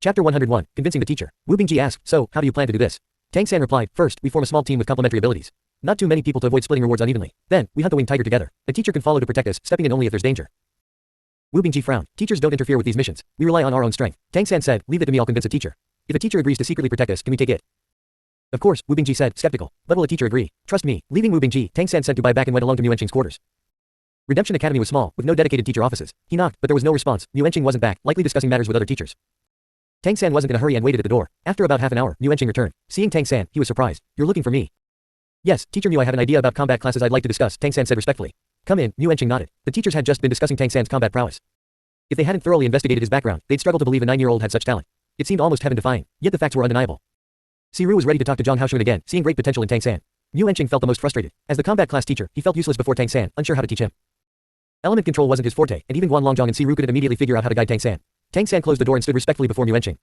Chapter 101, Convincing the Teacher. Wu Bingji asked, so, how do you plan to do this? Tang San replied, first, we form a small team with complementary abilities. Not too many people to avoid splitting rewards unevenly. Then, we hunt the winged tiger together. A teacher can follow to protect us, stepping in only if there's danger. Wu Bingji frowned. Teachers don't interfere with these missions. We rely on our own strength. Tang San said, leave it to me, I'll convince a teacher. If a teacher agrees to secretly protect us, can we take it? Of course, Wu Bingji said, skeptical. But will a teacher agree? Trust me. Leaving Wu Bingji, Tang San said goodbye back and went alone to Mu Enqing's quarters. Redemption Academy was small, with no dedicated teacher offices. He knocked, but there was no response. Mu Enqing wasn't back, likely discussing matters with other teachers. Tang San wasn't in a hurry and waited at the door. After about half an hour, Mu Enqing returned. Seeing Tang San, he was surprised. You're looking for me? Yes, Teacher Mu, I have an idea about combat classes I'd like to discuss, Tang San said respectfully. Come in, Mu Enqing nodded. The teachers had just been discussing Tang San's combat prowess. If they hadn't thoroughly investigated his background, they'd struggle to believe a 9-year-old had such talent. It seemed almost heaven-defying, yet the facts were undeniable. Siru was ready to talk to Zhang Haoxun again, seeing great potential in Tang San. Mu Enqing felt the most frustrated. As the combat class teacher, he felt useless before Tang San, unsure how to teach him. Element control wasn't his forte, and even Guan Longjong and Siru couldn't immediately figure out how to guide Tang San. Tang San closed the door and stood respectfully before Mu Enqing.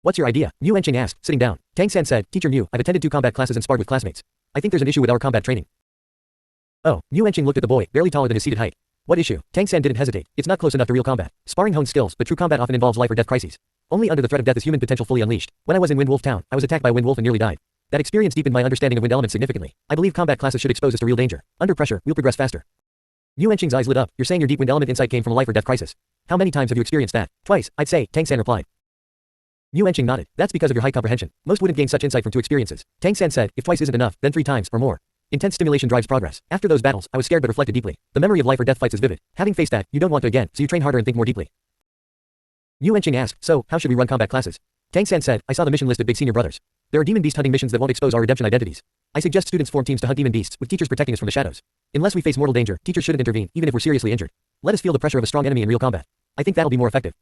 What's your idea? Mu Enqing asked, sitting down. Tang San said, Teacher Mu, I've attended 2 combat classes and sparred with classmates. I think there's an issue with our combat training. Oh, Mu Enqing looked at the boy, barely taller than his seated height. What issue? Tang San didn't hesitate. It's not close enough to real combat. Sparring hones skills, but true combat often involves life or death crises. Only under the threat of death is human potential fully unleashed. When I was in Wind Wolf Town, I was attacked by a Wind Wolf and nearly died. That experience deepened my understanding of wind elements significantly. I believe combat classes should expose us to real danger. Under pressure, we'll progress faster. Mu Enqing's eyes lit up. You're saying your deep wind element insight came from a life or death crisis. How many times have you experienced that? Twice, I'd say, Tang San replied. Mu Enqing nodded. That's because of your high comprehension. Most wouldn't gain such insight from 2 experiences. Tang San said, if twice isn't enough, then 3 times, or more. Intense stimulation drives progress. After those battles, I was scared but reflected deeply. The memory of life or death fights is vivid. Having faced that, you don't want to again, so you train harder and think more deeply. Mu Enqing asked, so, how should we run combat classes? Tang San said, I saw the mission list at Big Senior Brothers. There are demon beast hunting missions that won't expose our redemption identities. I suggest students form teams to hunt demon beasts, with teachers protecting us from the shadows. Unless we face mortal danger, teachers shouldn't intervene, even if we're seriously injured. Let us feel the pressure of a strong enemy in real combat. I think that'll be more effective.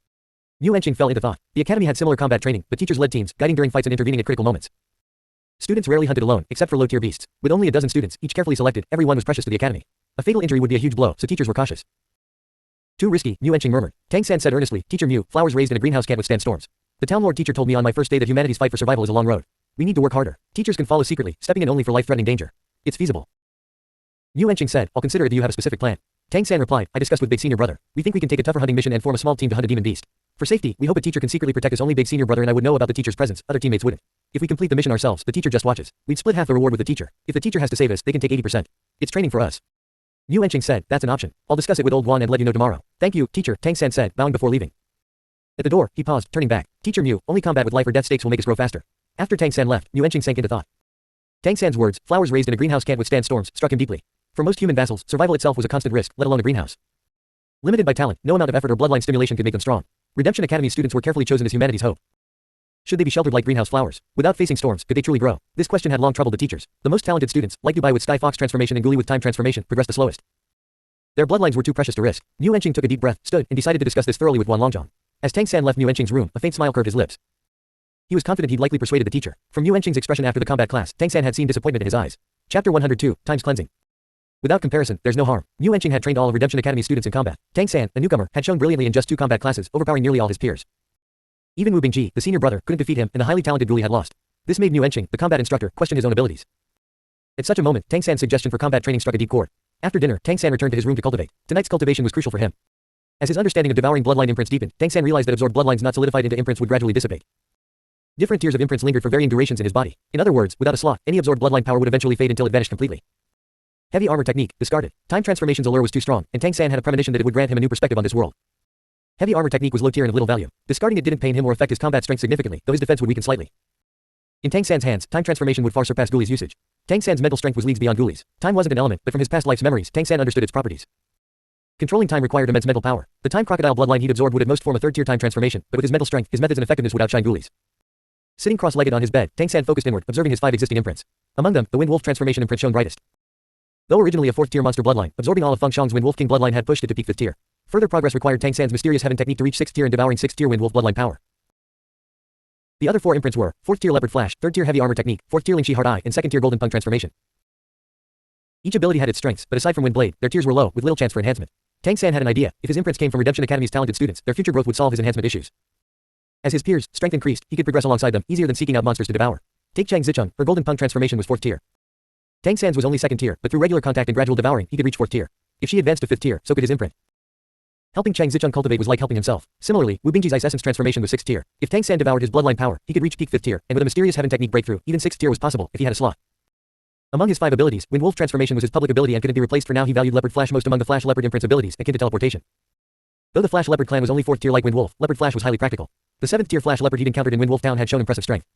Mu Enqing fell into thought. The academy had similar combat training, but teachers led teams, guiding during fights and intervening at critical moments. Students rarely hunted alone, except for low-tier beasts. With only a dozen students, each carefully selected, everyone was precious to the academy. A fatal injury would be a huge blow, so teachers were cautious. Too risky, Mu Enqing murmured. Tang San said earnestly, Teacher Mu, flowers raised in a greenhouse can't withstand storms. The town lord teacher told me on my first day that humanity's fight for survival is a long road. We need to work harder. Teachers can follow secretly, stepping in only for life-threatening danger. It's feasible. Mu Enqing said, I'll consider it if you have a specific plan. Tang San replied, I discussed with Big Senior Brother. We think we can take a tougher hunting mission and form a small team to hunt a demon beast. For safety, we hope a teacher can secretly protect us. Only Big Senior Brother and I would know about the teacher's presence, other teammates wouldn't. If we complete the mission ourselves, the teacher just watches. We'd split half the reward with the teacher. If the teacher has to save us, they can take 80%. It's training for us. Mu Enqing said, that's an option. I'll discuss it with Old Guan and let you know tomorrow. Thank you, teacher, Tang San said, bowing before leaving. At the door, he paused, turning back. Teacher Mu, only combat with life or death stakes will make us grow faster. After Tang San left, Mu Enqing sank into thought. Tang San's words, flowers raised in a greenhouse can't withstand storms, struck him deeply. For most human vassals, survival itself was a constant risk, let alone a greenhouse. Limited by talent, no amount of effort or bloodline stimulation could make them strong. Redemption Academy students were carefully chosen as humanity's hope. Should they be sheltered like greenhouse flowers? Without facing storms, could they truly grow? This question had long troubled the teachers. The most talented students, like Dubai with Sky Fox transformation and Guli with time transformation, progressed the slowest. Their bloodlines were too precious to risk. Mu Enqing took a deep breath, stood, and decided to discuss this thoroughly with Guan Longjong. As Tang San left Mu Enqing's room, a faint smile curved his lips. He was confident he'd likely persuaded the teacher. From Mu Enqing's expression after the combat class, Tang San had seen disappointment in his eyes. Chapter 102, Times Cleansing. Without comparison, there's no harm. Mu Enqing had trained all of Redemption Academy students in combat. Tang San, a newcomer, had shown brilliantly in just 2 combat classes, overpowering nearly all his peers. Even Wu Bingji, the senior brother, couldn't defeat him, and the highly talented Guli had lost. This made Mu Enqing, the combat instructor, question his own abilities. At such a moment, Tang San's suggestion for combat training struck a deep chord. After dinner, Tang San returned to his room to cultivate. Tonight's cultivation was crucial for him. As his understanding of devouring bloodline imprints deepened, Tang San realized that absorbed bloodlines not solidified into imprints would gradually dissipate. Different tiers of imprints lingered for varying durations in his body. In other words, without a slot, any absorbed bloodline power would eventually fade until it vanished completely. Heavy armor technique, discarded. Time transformation's allure was too strong, and Tang San had a premonition that it would grant him a new perspective on this world. Heavy armor technique was low tier and of little value. Discarding it didn't pain him or affect his combat strength significantly, though his defense would weaken slightly. In Tang San's hands, time transformation would far surpass Guli's usage. Tang San's mental strength was leagues beyond Guli's. Time wasn't an element, but from his past life's memories, Tang San understood its properties. Controlling time required immense mental power. The time crocodile bloodline he'd absorbed would at most form a 3rd-tier time transformation, but with his mental strength, his methods and effectiveness would outshine Guli's. Sitting cross-legged on his bed, Tang San focused inward, observing his 5 existing imprints. Among them, the Wind Wolf transformation imprint shone brightest. Though originally a 4th-tier monster bloodline, absorbing all of Feng Xiang's Wind Wolf King bloodline had pushed it to peak 5th tier. Further progress required Tang San's mysterious heaven technique to reach 6th tier and devouring 6th tier Wind Wolf bloodline power. The other 4 imprints were 4th tier Leopard Flash, 3rd tier Heavy Armor Technique, 4th tier Ling Shi Heart Eye, and 2nd tier Golden Punk Transformation. Each ability had its strengths, but aside from Wind Blade, their tiers were low, with little chance for enhancement. Tang San had an idea. If his imprints came from Redemption Academy's talented students, their future growth would solve his enhancement issues. As his peers' strength increased, he could progress alongside them, easier than seeking out monsters to devour. Take Chang Zicheng, her Golden Punk Transformation was 4th tier. Tang San's was only 2nd tier, but through regular contact and gradual devouring, he could reach 4th tier. If she advanced to 5th tier, so could his imprint. Helping Chang Zicheng cultivate was like helping himself. Similarly, Wu Bingji's ice essence transformation was 6th tier. If Tang San devoured his bloodline power, he could reach peak 5th tier, and with a mysterious heaven technique breakthrough, even 6th tier was possible if he had a slot. Among his 5 abilities, Wind Wolf transformation was his public ability and couldn't be replaced. For now he valued Leopard Flash most among the Flash Leopard imprints abilities, akin to teleportation. Though the Flash Leopard clan was only 4th tier like Wind Wolf, Leopard Flash was highly practical. The 7th tier Flash Leopard he'd encountered in Wind Wolf Town had shown impressive strength.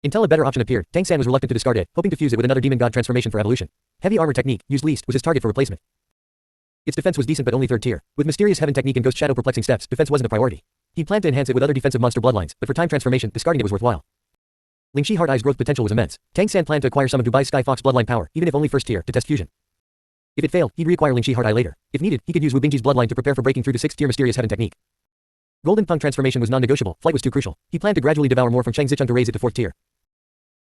Until a better option appeared, Tang San was reluctant to discard it, hoping to fuse it with another demon god transformation for evolution. Heavy armor technique, used least, was his target for replacement. Its defense was decent but only 3rd tier. With mysterious heaven technique and ghost shadow perplexing steps, defense wasn't a priority. He planned to enhance it with other defensive monster bloodlines, but for time transformation, discarding it was worthwhile. Lingxi Heart Eye's growth potential was immense. Tang San planned to acquire some of Dubai's Sky Fox bloodline power, even if only 1st tier, to test fusion. If it failed, he'd reacquire Lingxi Heart Eye later. If needed, he could use Wu Bingji's bloodline to prepare for breaking through to 6th tier mysterious heaven technique. Golden Punk transformation was non-negotiable, flight was too crucial. He planned to gradually devour more from Chang Zicheng to raise it to 4th tier.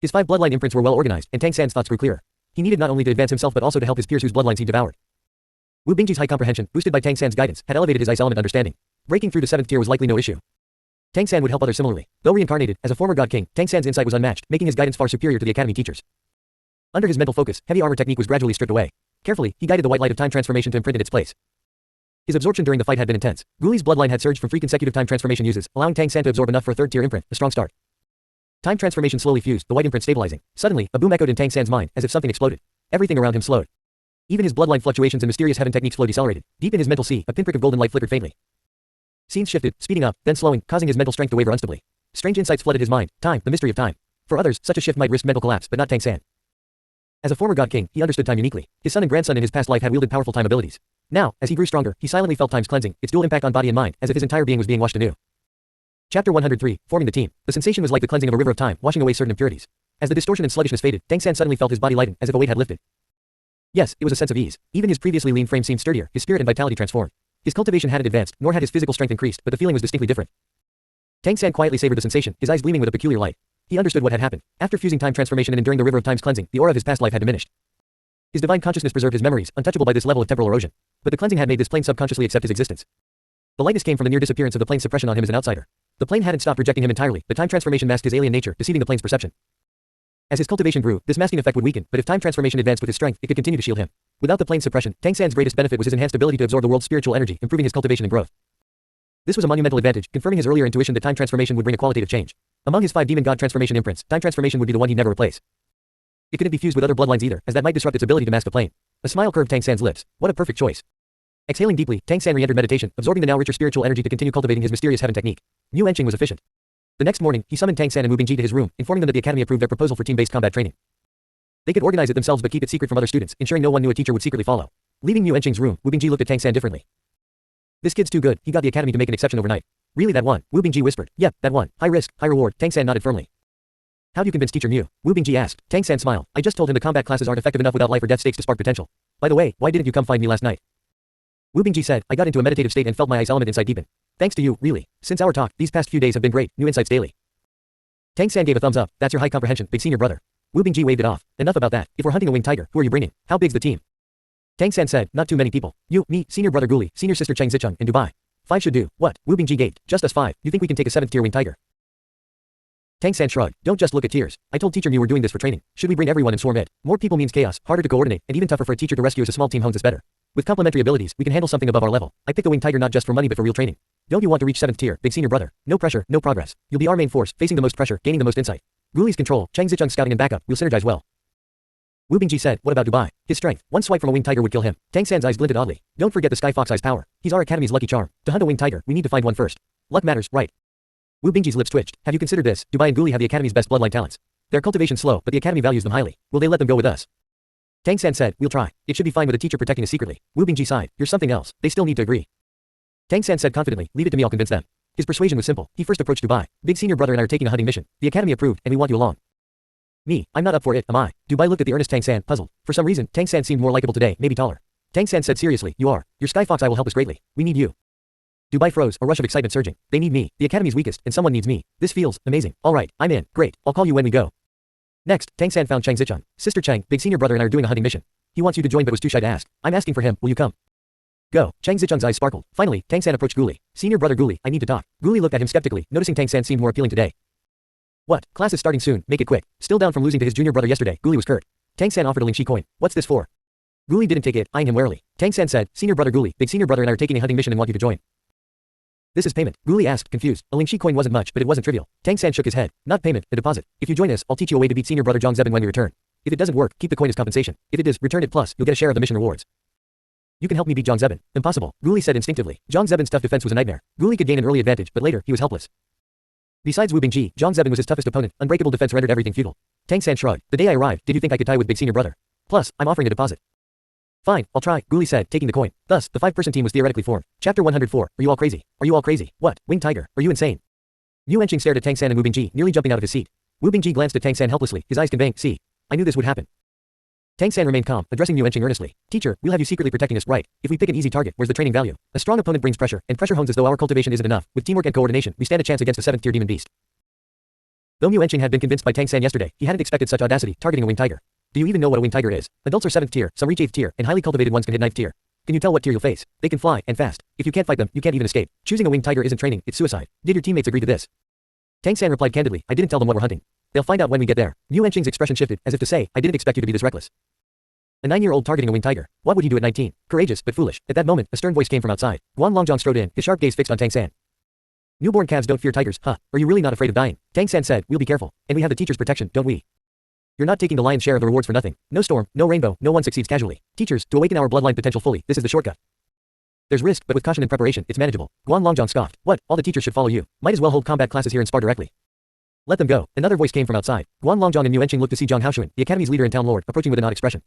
His 5 bloodline imprints were well organized, and Tang San's thoughts grew clearer. He needed not only to advance himself but also to help his peers whose bloodlines he devoured. Wu Bingji's high comprehension, boosted by Tang San's guidance, had elevated his ice element understanding. Breaking through to 7th tier was likely no issue. Tang San would help others similarly. Though reincarnated, as a former god king, Tang San's insight was unmatched, making his guidance far superior to the academy teachers. Under his mental focus, heavy armor technique was gradually stripped away. Carefully, he guided the white light of time transformation to imprint in its place. His absorption during the fight had been intense. Guli's bloodline had surged from 3 consecutive time transformation uses, allowing Tang San to absorb enough for a 3rd tier imprint, a strong start. Time transformation slowly fused, the white imprint stabilizing. Suddenly, a boom echoed in Tang San's mind, as if something exploded. Everything around him slowed. Even his bloodline fluctuations and mysterious heaven techniques flow decelerated. Deep in his mental sea, a pinprick of golden light flickered faintly. Scenes shifted, speeding up, then slowing, causing his mental strength to waver unstably. Strange insights flooded his mind. Time, the mystery of time. For others, such a shift might risk mental collapse, but not Tang San. As a former god king, he understood time uniquely. His son and grandson in his past life had wielded powerful time abilities. Now, as he grew stronger, he silently felt time's cleansing, its dual impact on body and mind, as if his entire being was being washed anew. Chapter 103, Forming the Team. The sensation was like the cleansing of a river of time, washing away certain impurities. As the distortion and sluggishness faded, Tang San suddenly felt his body lighten, as if a weight had lifted. Yes, it was a sense of ease. Even his previously lean frame seemed sturdier, his spirit and vitality transformed. His cultivation hadn't advanced, nor had his physical strength increased, but the feeling was distinctly different. Tang San quietly savored the sensation, his eyes gleaming with a peculiar light. He understood what had happened. After fusing time transformation and enduring the river of time's cleansing, the aura of his past life had diminished. His divine consciousness preserved his memories, untouchable by this level of temporal erosion. But the cleansing had made this plane subconsciously accept his existence. The lightness came from the near disappearance of the plane's suppression on him as an outsider. The plane hadn't stopped rejecting him entirely, but time transformation masked his alien nature, deceiving the plane's perception. As his cultivation grew, this masking effect would weaken, but if time transformation advanced with his strength, it could continue to shield him. Without the plane's suppression, Tang San's greatest benefit was his enhanced ability to absorb the world's spiritual energy, improving his cultivation and growth. This was a monumental advantage, confirming his earlier intuition that time transformation would bring a qualitative change. Among his 5 demon god transformation imprints, time transformation would be the one he'd never replace. It couldn't be fused with other bloodlines either, as that might disrupt its ability to mask the plane. A smile curved Tang San's lips. What a perfect choice. Exhaling deeply, Tang San re-entered meditation, absorbing the now richer spiritual energy to continue cultivating his mysterious heaven technique. Mu Enqing was efficient. The next morning, he summoned Tang San and Wu Bingji to his room, informing them that the academy approved their proposal for team-based combat training. They could organize it themselves but keep it secret from other students, ensuring no one knew a teacher would secretly follow. Leaving Mu Enqing's room, Wu Bingji looked at Tang San differently. This kid's too good, he got the academy to make an exception overnight. Really that one? Wu Bingji whispered. Yep, that one. High risk, high reward. Tang San nodded firmly. How do you convince teacher Mu? Wu Bingji asked. Tang San smiled. I just told him the combat classes aren't effective enough without life or death stakes to spark potential. By the way, why didn't you come find me last night? Wu Bingji said, I got into a meditative state and felt my ice element insight deepen. Thanks to you, really. Since our talk, these past few days have been great, new insights daily. Tang San gave a thumbs up. That's your high comprehension, big senior brother. Wu Bingji waved it off. Enough about that. If we're hunting a winged tiger, who are you bringing? How big's the team? Tang San said, not too many people. You, me, senior brother Guli, senior sister Chang Zicheng, in Dubai. 5 should do. What? Wu Bingji gaped. Just us 5. You think we can take a 7th tier winged tiger? Tang San shrugged. Don't just look at tiers. I told teacher Mu we're doing this for training. Should we bring everyone and swarm it? More people means chaos, harder to coordinate, and even tougher for a teacher to rescue as a small team hones us better. With complementary abilities, we can handle something above our level. I picked the winged tiger not just for money but for real training. Don't you want to reach 7th tier, big senior brother? No pressure, no progress. You'll be our main force, facing the most pressure, gaining the most insight. Guli's control, Chang Zicheng's scouting and backup, we'll synergize well. Wu Bingji said, what about Dubai? His strength, one swipe from a winged tiger would kill him. Tang San's eyes glinted oddly. Don't forget the Sky Fox Eye's power. He's our academy's lucky charm. To hunt a winged tiger, we need to find one first. Luck matters, right? Wu Bingji's lips twitched. Have you considered this? Dubai and Guli have the academy's best bloodline talents. Their cultivation's slow, but the academy values them highly. Will they let them go with us? Tang San said, we'll try. It should be fine with a teacher protecting us secretly. Wu Bingji sighed. You're something else. They still need to agree. Tang San said confidently, leave it to me, I'll convince them. His persuasion was simple. He first approached Dubai. Big senior brother and I are taking a hunting mission. The academy approved, and we want you along. Me, I'm not up for it, am I? Dubai looked at the earnest Tang San, puzzled. For some reason, Tang San seemed more likable today, maybe taller. Tang San said seriously, you are. Your Sky Fox Eye will help us greatly. We need you. Dubai froze, a rush of excitement surging. They need me. The academy's weakest, and someone needs me. This feels amazing. All right, I'm in. Great. I'll call you when we go. Next, Tang San found Chang Zicheng. Sister Chang, big senior brother and I are doing a hunting mission. He wants you to join but was too shy to ask. I'm asking for him, will you come? Go. Chang Zicheng's eyes sparkled. Finally, Tang San approached Guli. Senior brother Guli, I need to talk. Guli looked at him skeptically, noticing Tang San seemed more appealing today. What? Class is starting soon, make it quick. Still down from losing to his junior brother yesterday, Guli was curt. Tang San offered a Lingxi coin. What's this for? Guli didn't take it, eyeing him warily. Tang San said, senior brother Guli, big senior brother and I are taking a hunting mission and want you to join. This is payment. Guli asked, confused. A Lingxi coin wasn't much, but it wasn't trivial. Tang San shook his head. Not payment, a deposit. If you join us, I'll teach you a way to beat senior brother Zhang Zebin when we return. If it doesn't work, keep the coin as compensation. If it does, return it plus, you'll get a share of the mission rewards. You can help me beat Zhang Zebin. Impossible. Guli said instinctively. Zhang Zebin's tough defense was a nightmare. Guli could gain an early advantage, but later, he was helpless. Besides Wu Bingji, Zhang Zebin was his toughest opponent. Unbreakable defense rendered everything futile. Tang San shrugged. The day I arrived, did you think I could tie with big senior brother? Plus, I'm offering a deposit. Fine, I'll try, Guli said, taking the coin. Thus, the 5-person team was theoretically formed. Chapter 104. Are you all crazy? Are you all crazy? What? Winged tiger? Are you insane? Niu Enqing stared at Tang San and Wu Bingji, nearly jumping out of his seat. Wu Bingji glanced at Tang San helplessly, his eyes conveying, see. I knew this would happen. Tang San remained calm, addressing Niu Enqing earnestly. Teacher, we'll have you secretly protecting us, right? If we pick an easy target, where's the training value? A strong opponent brings pressure, and pressure hones as though our cultivation isn't enough. With teamwork and coordination, we stand a chance against a 7th-tier demon beast. Though Niu Enqing had been convinced by Tang San yesterday, he hadn't expected such audacity, targeting a winged tiger. Do you even know what a winged tiger is? Adults are 7th tier, some reach 8th tier, and highly cultivated ones can hit 9th tier. Can you tell what tier you'll face? They can fly, and fast. If you can't fight them, you can't even escape. Choosing a winged tiger isn't training, it's suicide. Did your teammates agree to this? Tang San replied candidly, I didn't tell them what we're hunting. They'll find out when we get there. Niu Enqing's expression shifted, as if to say, I didn't expect you to be this reckless. A 9-year-old targeting a winged tiger. What would he do at 19? Courageous, but foolish. At that moment, a stern voice came from outside. Guan Longzhong strode in, his sharp gaze fixed on Tang San. Newborn calves don't fear tigers, huh? Are you really not afraid of dying? Tang San said, we'll be careful. And we have the teacher's protection, don't we? You're not taking the lion's share of the rewards for nothing. No storm, no rainbow, no one succeeds casually. Teachers, to awaken our bloodline potential fully, this is the shortcut. There's risk, but with caution and preparation, it's manageable. Guan Longzhong scoffed. What? All the teachers should follow you. Might as well hold combat classes here and spar directly. Let them go. Another voice came from outside. Guan Longzhong and Niu Enqing looked to see Zhang Haoshuan, the academy's leader and town lord, approaching with an odd expression.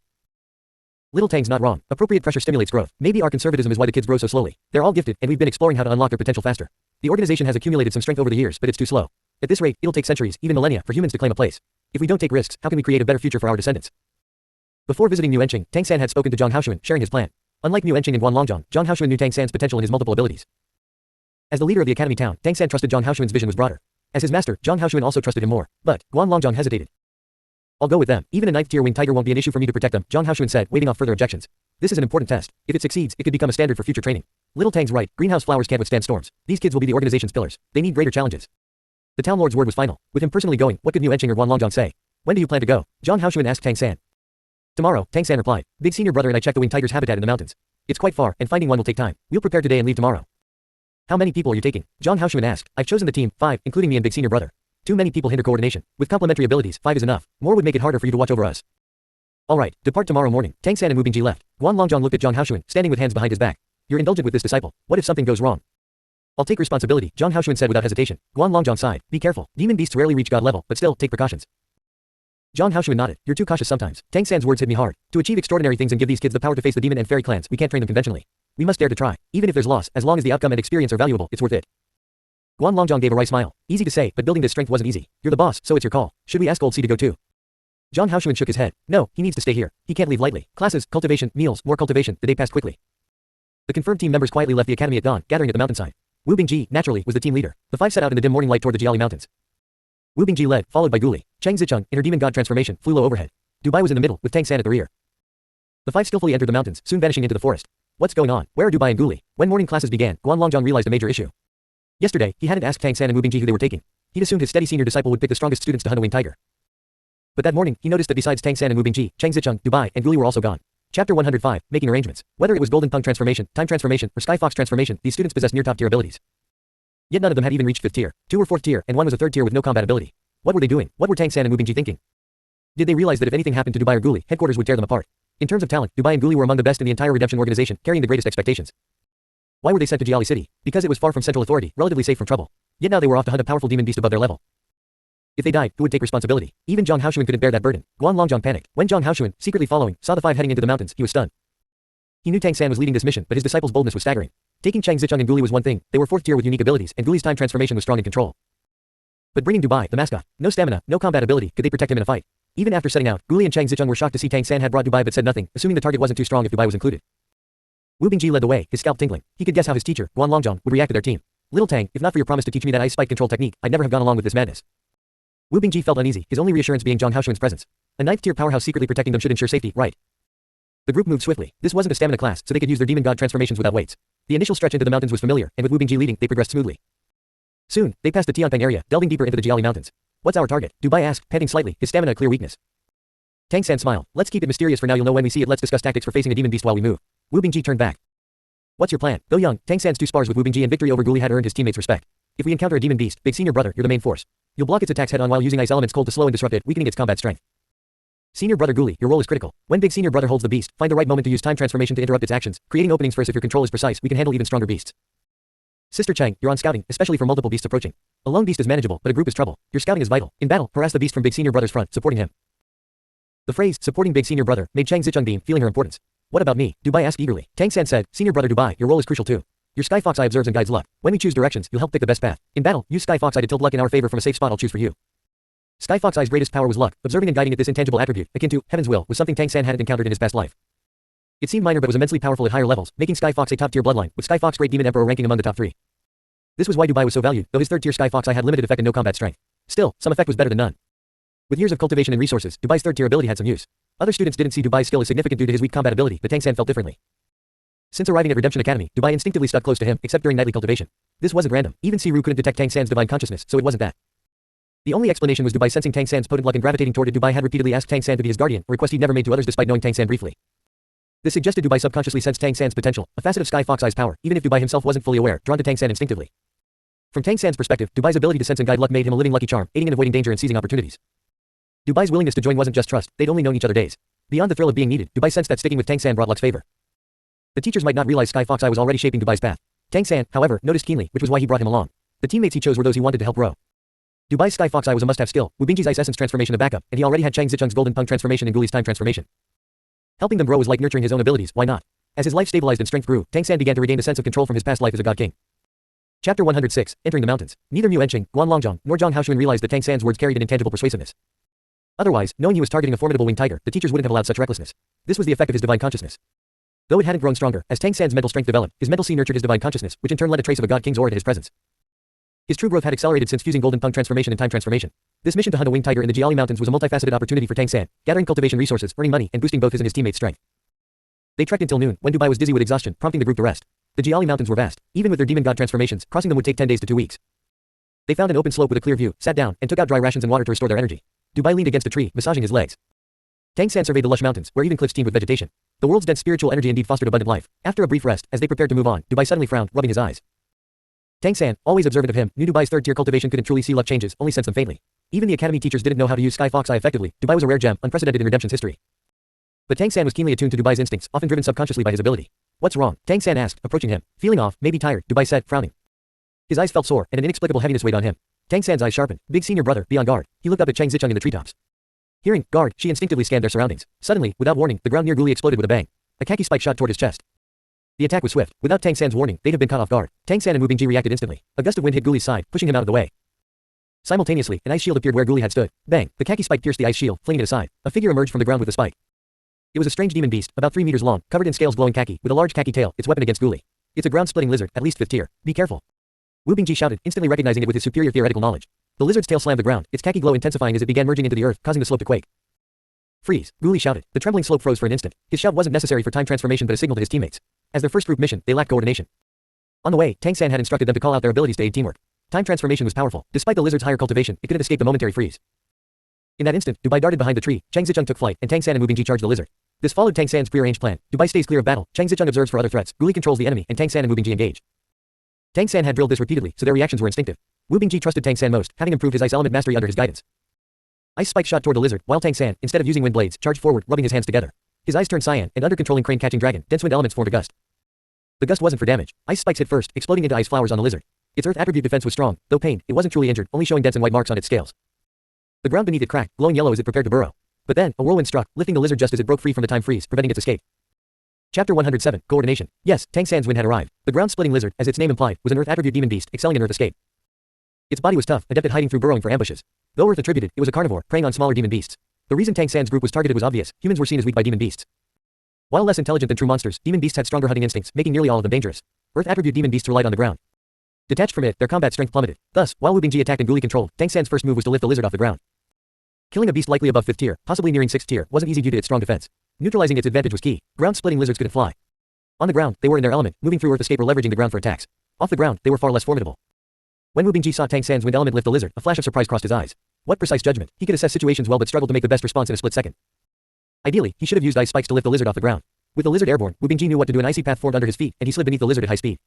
Little Tang's not wrong. Appropriate pressure stimulates growth. Maybe our conservatism is why the kids grow so slowly. They're all gifted, and we've been exploring how to unlock their potential faster. The organization has accumulated some strength over the years, but it's too slow. At this rate, it'll take centuries, even millennia, for humans to claim a place. If we don't take risks, how can we create a better future for our descendants? Before visiting Niu Enqing, Tang San had spoken to Zhang Haoshuan, sharing his plan. Unlike Niu Enqing and Guan Longzhong, Zhang Haoshuan knew Tang San's potential in his multiple abilities. As the leader of the academy town, Tang San trusted Zhang Haoshuan's vision was broader. As his master, Zhang Haoshuan also trusted him more. But Guan Longzhong hesitated. I'll go with them. Even a 9th-tier winged tiger won't be an issue for me to protect them, Zhang Haoshuan said, waving off further objections. This is an important test. If it succeeds, it could become a standard for future training. Little Tang's right, greenhouse flowers can't withstand storms. These kids will be the organization's pillars. They need greater challenges. The town lord's word was final. With him personally going, what could Niu Enqing or Guan Longzhong say? When do you plan to go? Zhang Haoshuan asked Tang San. Tomorrow, Tang San replied. Big senior brother and I checked the winged tiger's habitat in the mountains. It's quite far, and finding one will take time. We'll prepare today and leave tomorrow. How many people are you taking? Zhang Haoshuan asked. I've chosen the team, 5, including me and big senior brother. Too many people hinder coordination. With complementary abilities, 5 is enough. More would make it harder for you to watch over us. Alright, depart tomorrow morning. Tang San and Wu Bingji left. Guan Longzhong looked at Zhang Haoshuan, standing with hands behind his back. You're indulgent with this disciple. What if something goes wrong? I'll take responsibility, Zhang Haoshuan said without hesitation. Guan Longzhong sighed. Be careful. Demon beasts rarely reach god level, but still, take precautions. Zhang Haoshuan nodded. You're too cautious sometimes. Tang San's words hit me hard. To achieve extraordinary things and give these kids the power to face the demon and fairy clans, we can't train them conventionally. We must dare to try. Even if there's loss, as long as the outcome and experience are valuable, it's worth it. Guan Longzhong gave a wry smile. Easy to say, but building this strength wasn't easy. You're the boss, so it's your call. Should we ask Old C to go too? Zhang Haoshuan shook his head. No, he needs to stay here. He can't leave lightly. Classes, cultivation, meals, more cultivation. The day passed quickly. The confirmed team members quietly left the academy at dawn, gathering at the mountainside. Wu Bingji, naturally, was the team leader. The 5 set out in the dim morning light toward the Jiali Mountains. Wu Bingji led, followed by Guli. Cheng Zicheng, in her demon god transformation, flew low overhead. Dubai was in the middle, with Tang San at the rear. The 5 skillfully entered the mountains, soon vanishing into the forest. What's going on? Where are Dubai and Guli? When morning classes began, Guan Longzhong realized a major issue. Yesterday, he hadn't asked Tang San and Wu Bingji who they were taking. He'd assumed his steady senior disciple would pick the strongest students to hunt a winged tiger. But that morning, he noticed that besides Tang San and Wu Bingji, Cheng Zicheng, Dubai, and Guli were also gone. Chapter 105, Making Arrangements. Whether it was Golden Tongue transformation, Time transformation, or Sky Fox transformation, these students possessed near top-tier abilities. Yet none of them had even reached 5th tier. 2 were 4th tier, and 1 was a 3rd tier with no combat ability. What were they doing? What were Tang San and Wu Bingji thinking? Did they realize that if anything happened to Dubai or Guli, headquarters would tear them apart? In terms of talent, Dubai and Guli were among the best in the entire redemption organization, carrying the greatest expectations. Why were they sent to Jiali City? Because it was far from central authority, relatively safe from trouble. Yet now they were off to hunt a powerful demon beast above their level. If they died, who would take responsibility? Even Zhang Haoshuan couldn't bear that burden. Guan Longzhong panicked. When Zhang Haoshuan, secretly following, saw the 5 heading into the mountains, he was stunned. He knew Tang San was leading this mission, but his disciple's boldness was staggering. Taking Cheng Zicheng and Guli was one thing, they were 4th tier with unique abilities, and Guli's time transformation was strong in control. But bringing Dubai, the mascot, no stamina, no combat ability, could they protect him in a fight? Even after setting out, Guli and Cheng Zicheng were shocked to see Tang San had brought Dubai but said nothing, assuming the target wasn't too strong if Dubai was included. Wu Bingji led the way, his scalp tingling. He could guess how his teacher, Guan Longzhong, would react to their team. Little Tang, if not for your promise to teach me that ice spike control technique, I'd never have gone along with this madness. Wu Bingji felt uneasy, his only reassurance being Zhang Haoshuan's presence. A 9th tier powerhouse secretly protecting them should ensure safety, right? The group moved swiftly. This wasn't a stamina class, so they could use their demon god transformations without weights. The initial stretch into the mountains was familiar, and with Wu Bingji leading, they progressed smoothly. Soon, they passed the Tianpeng area, delving deeper into the Jiali Mountains. What's our target? Dubai asked, panting slightly, his stamina a clear weakness. Tang San smiled. Let's keep it mysterious for now, you'll know when we see it. Let's discuss tactics for facing a demon beast while we move. Wu Bingji turned back. What's your plan? Go Young, Tang San's 2 spars with Wu Bingji and victory over Guli had earned his teammates' respect. If we encounter a demon beast, big senior brother, you're the main force. You'll block its attacks head on while using ice elements cold to slow and disrupt it, weakening its combat strength. Senior brother Guli, your role is critical. When big senior brother holds the beast, find the right moment to use time transformation to interrupt its actions, creating openings first. If your control is precise, we can handle even stronger beasts. Sister Chang, you're on scouting, especially for multiple beasts approaching. A lone beast is manageable, but a group is trouble. Your scouting is vital. In battle, harass the beast from big senior brother's front, supporting him. The phrase, supporting big senior brother, made Chang Zicheng beam, feeling her importance. What about me? Dubai asked eagerly. Tang San said, Senior brother Dubai, your role is crucial too. Your Sky Fox Eye observes and guides luck. When we choose directions, you'll help pick the best path. In battle, use Sky Fox Eye to tilt luck in our favor from a safe spot I'll choose for you. Sky Fox Eye's greatest power was luck. Observing and guiding it, this intangible attribute, akin to heaven's will, was something Tang San hadn't encountered in his past life. It seemed minor but was immensely powerful at higher levels, making Sky Fox a top-tier bloodline, with Sky Fox Great Demon Emperor ranking among the top 3. This was why Dubai was so valued, though his third-tier Sky Fox Eye had limited effect and no combat strength. Still, some effect was better than none. With years of cultivation and resources, Dubai's third-tier ability had some use. Other students didn't see Dubai's skill as significant due to his weak combat ability, but Tang San felt differently. Since arriving at Redemption Academy, Dubai instinctively stuck close to him, except during nightly cultivation. This wasn't random. Even Siru couldn't detect Tang San's divine consciousness, so it wasn't that. The only explanation was Dubai sensing Tang San's potent luck and gravitating toward it. Dubai had repeatedly asked Tang San to be his guardian, a request he'd never made to others despite knowing Tang San briefly. This suggested Dubai subconsciously sensed Tang San's potential, a facet of Sky Fox Eye's power, even if Dubai himself wasn't fully aware, drawn to Tang San instinctively. From Tang San's perspective, Dubai's ability to sense and guide luck made him a living lucky charm, aiding in avoiding danger and seizing opportunities. Dubai's willingness to join wasn't just trust, they'd only known each other days. Beyond the thrill of being needed, Dubai sensed that sticking with Tang San brought luck's favor. The teachers might not realize Sky Fox Eye was already shaping Dubai's path. Tang San, however, noticed keenly, which was why he brought him along. The teammates he chose were those he wanted to help grow. Dubai's Sky Fox Eye was a must-have skill, Wu Bingji's Ice Essence transformation a backup, and he already had Chang Zicheng's Golden Punk transformation and Guli's Time transformation. Helping them grow was like nurturing his own abilities, why not? As his life stabilized and strength grew, Tang San began to regain a sense of control from his past life as a god king. Chapter 106, Entering the Mountains. Neither Mu Enqing, Guan Longzhong, nor Zhang Haoxuan realized that Tang San's words carried an intangible persuasiveness. Otherwise, knowing he was targeting a formidable winged tiger, the teachers wouldn't have allowed such recklessness. This was the effect of his divine consciousness. Though it hadn't grown stronger, as Tang San's mental strength developed, his mental sea nurtured his divine consciousness, which in turn led a trace of a god king's aura to his presence. His true growth had accelerated since fusing Golden Punk transformation and Time transformation. This mission to hunt a winged tiger in the Jiali Mountains was a multifaceted opportunity for Tang San, gathering cultivation resources, earning money, and boosting both his and his teammates' strength. They trekked until noon, when Dubai was dizzy with exhaustion, prompting the group to rest. The Jiali Mountains were vast. Even with their demon god transformations, crossing them would take 10 days to 2 weeks. They found an open slope with a clear view, sat down, and took out dry rations and water to restore their energy. Dubai leaned against a tree, massaging his legs. Tang San surveyed the lush mountains, where even cliffs teemed with vegetation. The world's dense spiritual energy indeed fostered abundant life. After a brief rest, as they prepared to move on, Dubai suddenly frowned, rubbing his eyes. Tang San, always observant of him, knew Dubai's third-tier cultivation couldn't truly see luck changes, only sense them faintly. Even the academy teachers didn't know how to use Sky Fox Eye effectively. Dubai was a rare gem, unprecedented in Redemption's history. But Tang San was keenly attuned to Dubai's instincts, often driven subconsciously by his ability. What's wrong? Tang San asked, approaching him. Feeling off, maybe tired, Dubai said, frowning. His eyes felt sore, and an inexplicable heaviness weighed on him. Tang San's eyes sharpened. Big senior brother, be on guard. He looked up at Chang Zicheng in the treetops. Hearing, guard, she instinctively scanned their surroundings. Suddenly, without warning, the ground near Guli exploded with a bang. A khaki spike shot toward his chest. The attack was swift. Without Tang San's warning, they'd have been caught off guard. Tang San and Wu Bingji reacted instantly. A gust of wind hit Guli's side, pushing him out of the way. Simultaneously, an ice shield appeared where Guli had stood. Bang! The khaki spike pierced the ice shield, flinging it aside. A figure emerged from the ground with the spike. It was a strange demon beast, about 3 meters long, covered in scales glowing khaki, with a large khaki tail, its weapon against Guli. It's a ground-splitting lizard, at least 5th tier. Be careful. Wu Bingji shouted, instantly recognizing it with his superior theoretical knowledge. The lizard's tail slammed the ground, its khaki glow intensifying as it began merging into the earth, causing the slope to quake. Freeze! Guli shouted. The trembling slope froze for an instant. His shout wasn't necessary for time transformation but a signal to his teammates. As their first group mission, they lacked coordination. On the way, Tang San had instructed them to call out their abilities to aid teamwork. Time transformation was powerful. Despite the lizard's higher cultivation, it could have escaped a momentary freeze. In that instant, Dubai darted behind the tree, Chang Zicheng took flight, and Tang San and Wu Bingji charged the lizard. This followed Tang San's prearranged plan. Dubai stays clear of battle, Chang Zicheng observes for other threats, Guli controls the enemy, and Tang San and Wu Bingji engage. Tang San had drilled this repeatedly, so their reactions were instinctive. Wu Bingji trusted Tang San most, having improved his ice element mastery under his guidance. Ice spike shot toward the lizard, while Tang San, instead of using wind blades, charged forward, rubbing his hands together. His eyes turned cyan, and under controlling crane catching dragon, dense wind elements formed a gust. The gust wasn't for damage. Ice spikes hit first, exploding into ice flowers on the lizard. Its earth attribute defense was strong, though pained, it wasn't truly injured, only showing dense and white marks on its scales. The ground beneath it cracked, glowing yellow as it prepared to burrow. But then, a whirlwind struck, lifting the lizard just as it broke free from the time freeze, preventing its escape. Chapter 107, Coordination. Yes, Tang San's wind had arrived. The ground-splitting lizard, as its name implied, was an earth attribute demon beast, excelling in earth escape. Its body was tough, adept at hiding through burrowing for ambushes. Though earth attributed, it was a carnivore, preying on smaller demon beasts. The reason Tang San's group was targeted was obvious. Humans were seen as weak by demon beasts. While less intelligent than true monsters, demon beasts had stronger hunting instincts, making nearly all of them dangerous. Earth attribute demon beasts relied on the ground. Detached from it, their combat strength plummeted. Thus, while Wu Bingji attacked and Guli controlled, Tang San's first move was to lift the lizard off the ground. Killing a beast likely above 5th tier, possibly nearing 6th tier, wasn't easy due to its strong defense. Neutralizing its advantage was key. Ground-splitting lizards couldn't fly. On the ground, they were in their element, moving through earth escape or leveraging the ground for attacks. Off the ground, they were far less formidable. When Wu Bingji saw Tang San's wind element lift the lizard, a flash of surprise crossed his eyes. What precise judgment! He could assess situations well but struggled to make the best response in a split second. Ideally, he should have used ice spikes to lift the lizard off the ground. With the lizard airborne, Wu Bingji knew what to do. An icy path formed under his feet, and he slid beneath the lizard at high speed.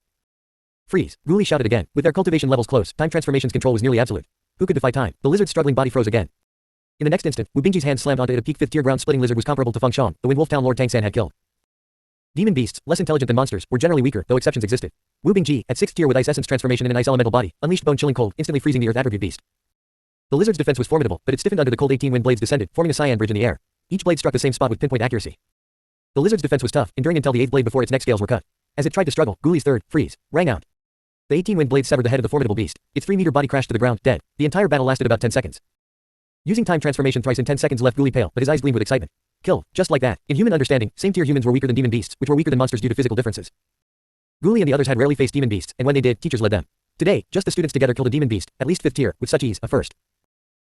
Freeze! Guli shouted again. With their cultivation levels close, time transformation's control was nearly absolute. Who could defy time? The lizard's struggling body froze again. In the next instant, Wu Bingji's hand slammed onto it. A peak 5th tier ground-splitting lizard was comparable to Feng Shang, the Wind Wolf Town Lord Tang San had killed. Demon beasts, less intelligent than monsters, were generally weaker, though exceptions existed. Wu Bingji, at 6th tier with ice essence transformation in an ice elemental body, unleashed bone-chilling cold, instantly freezing the earth attribute beast. The lizard's defense was formidable, but it stiffened under the cold. 18 wind blades descended, forming a cyan bridge in the air. Each blade struck the same spot with pinpoint accuracy. The lizard's defense was tough, enduring until the 8th blade before its neck scales were cut. As it tried to struggle, Guli's 3rd, freeze, rang out. The 18 wind blades severed the head of the formidable beast. Its 3-meter body crashed to the ground, dead. The entire battle lasted about 10 seconds. Using time transformation thrice in 10 seconds left Guli pale, but his eyes gleamed with excitement. Kill, just like that. In human understanding, same-tier humans were weaker than demon beasts, which were weaker than monsters due to physical differences. Guli and the others had rarely faced demon beasts, and when they did, teachers led them. Today, just the students together killed a demon beast, at least 5th tier, with such ease, a first.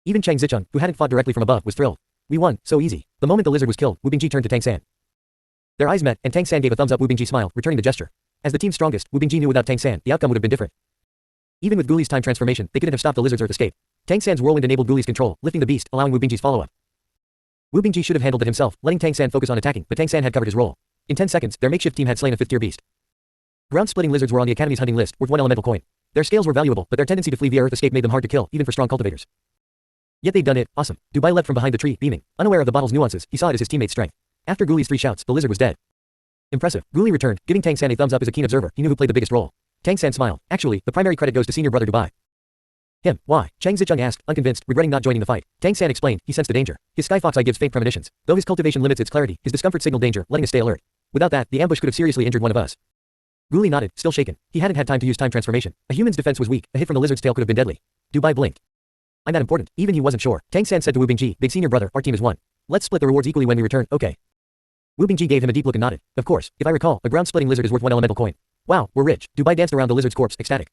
Even Chang Zicheng, who hadn't fought directly from above, was thrilled. We won, so easy. The moment the lizard was killed, Wu Bingji turned to Tang San. Their eyes met, and Tang San gave a thumbs up. Wu Bingji smiled, returning the gesture. As the team's strongest, Wu Bingji knew without Tang San, the outcome would have been different. Even with Guli's time transformation, they couldn't have stopped the lizard's earth escape. Tang San's whirlwind enabled Guli's control, lifting the beast, allowing Wu Bingji's follow-up. Wu Bingji should have handled it himself, letting Tang San focus on attacking, but Tang San had covered his role. In 10 seconds, their makeshift team had slain a 5th tier beast. Ground-splitting lizards were on the Academy's hunting list, worth 1 elemental coin. Their scales were valuable, but their tendency to flee via earth escape made them hard to kill, even for strong cultivators. Yet they'd done it. Awesome. Dubai leapt from behind the tree, beaming. Unaware of the bottle's nuances, he saw it as his teammate's strength. After Guli's 3 shouts, the lizard was dead. Impressive. Guli returned, giving Tang San a thumbs up. As a keen observer, he knew who played the biggest role. Tang San smiled. Actually, the primary credit goes to senior brother Dubai. Him. Why? Chang Zicheng asked, unconvinced, regretting not joining the fight. Tang San explained, he sensed the danger. His sky fox eye gives faint premonitions. Though his cultivation limits its clarity, his discomfort signaled danger, letting us stay alert. Without that, the ambush could have seriously injured one of us. Guli nodded, still shaken. He hadn't had time to use time transformation. A human's defense was weak. A hit from the lizard's tail could have been deadly. Dubai blinked. I'm that important. Even he wasn't sure. Tang San said to Wu Bingji, big senior brother, our team is one. Let's split the rewards equally when we return, okay. Wu Bingji gave him a deep look and nodded. Of course, if I recall, a ground-splitting lizard is worth 1 elemental coin. Wow, we're rich. Dubai danced around the lizard's corpse, ecstatic.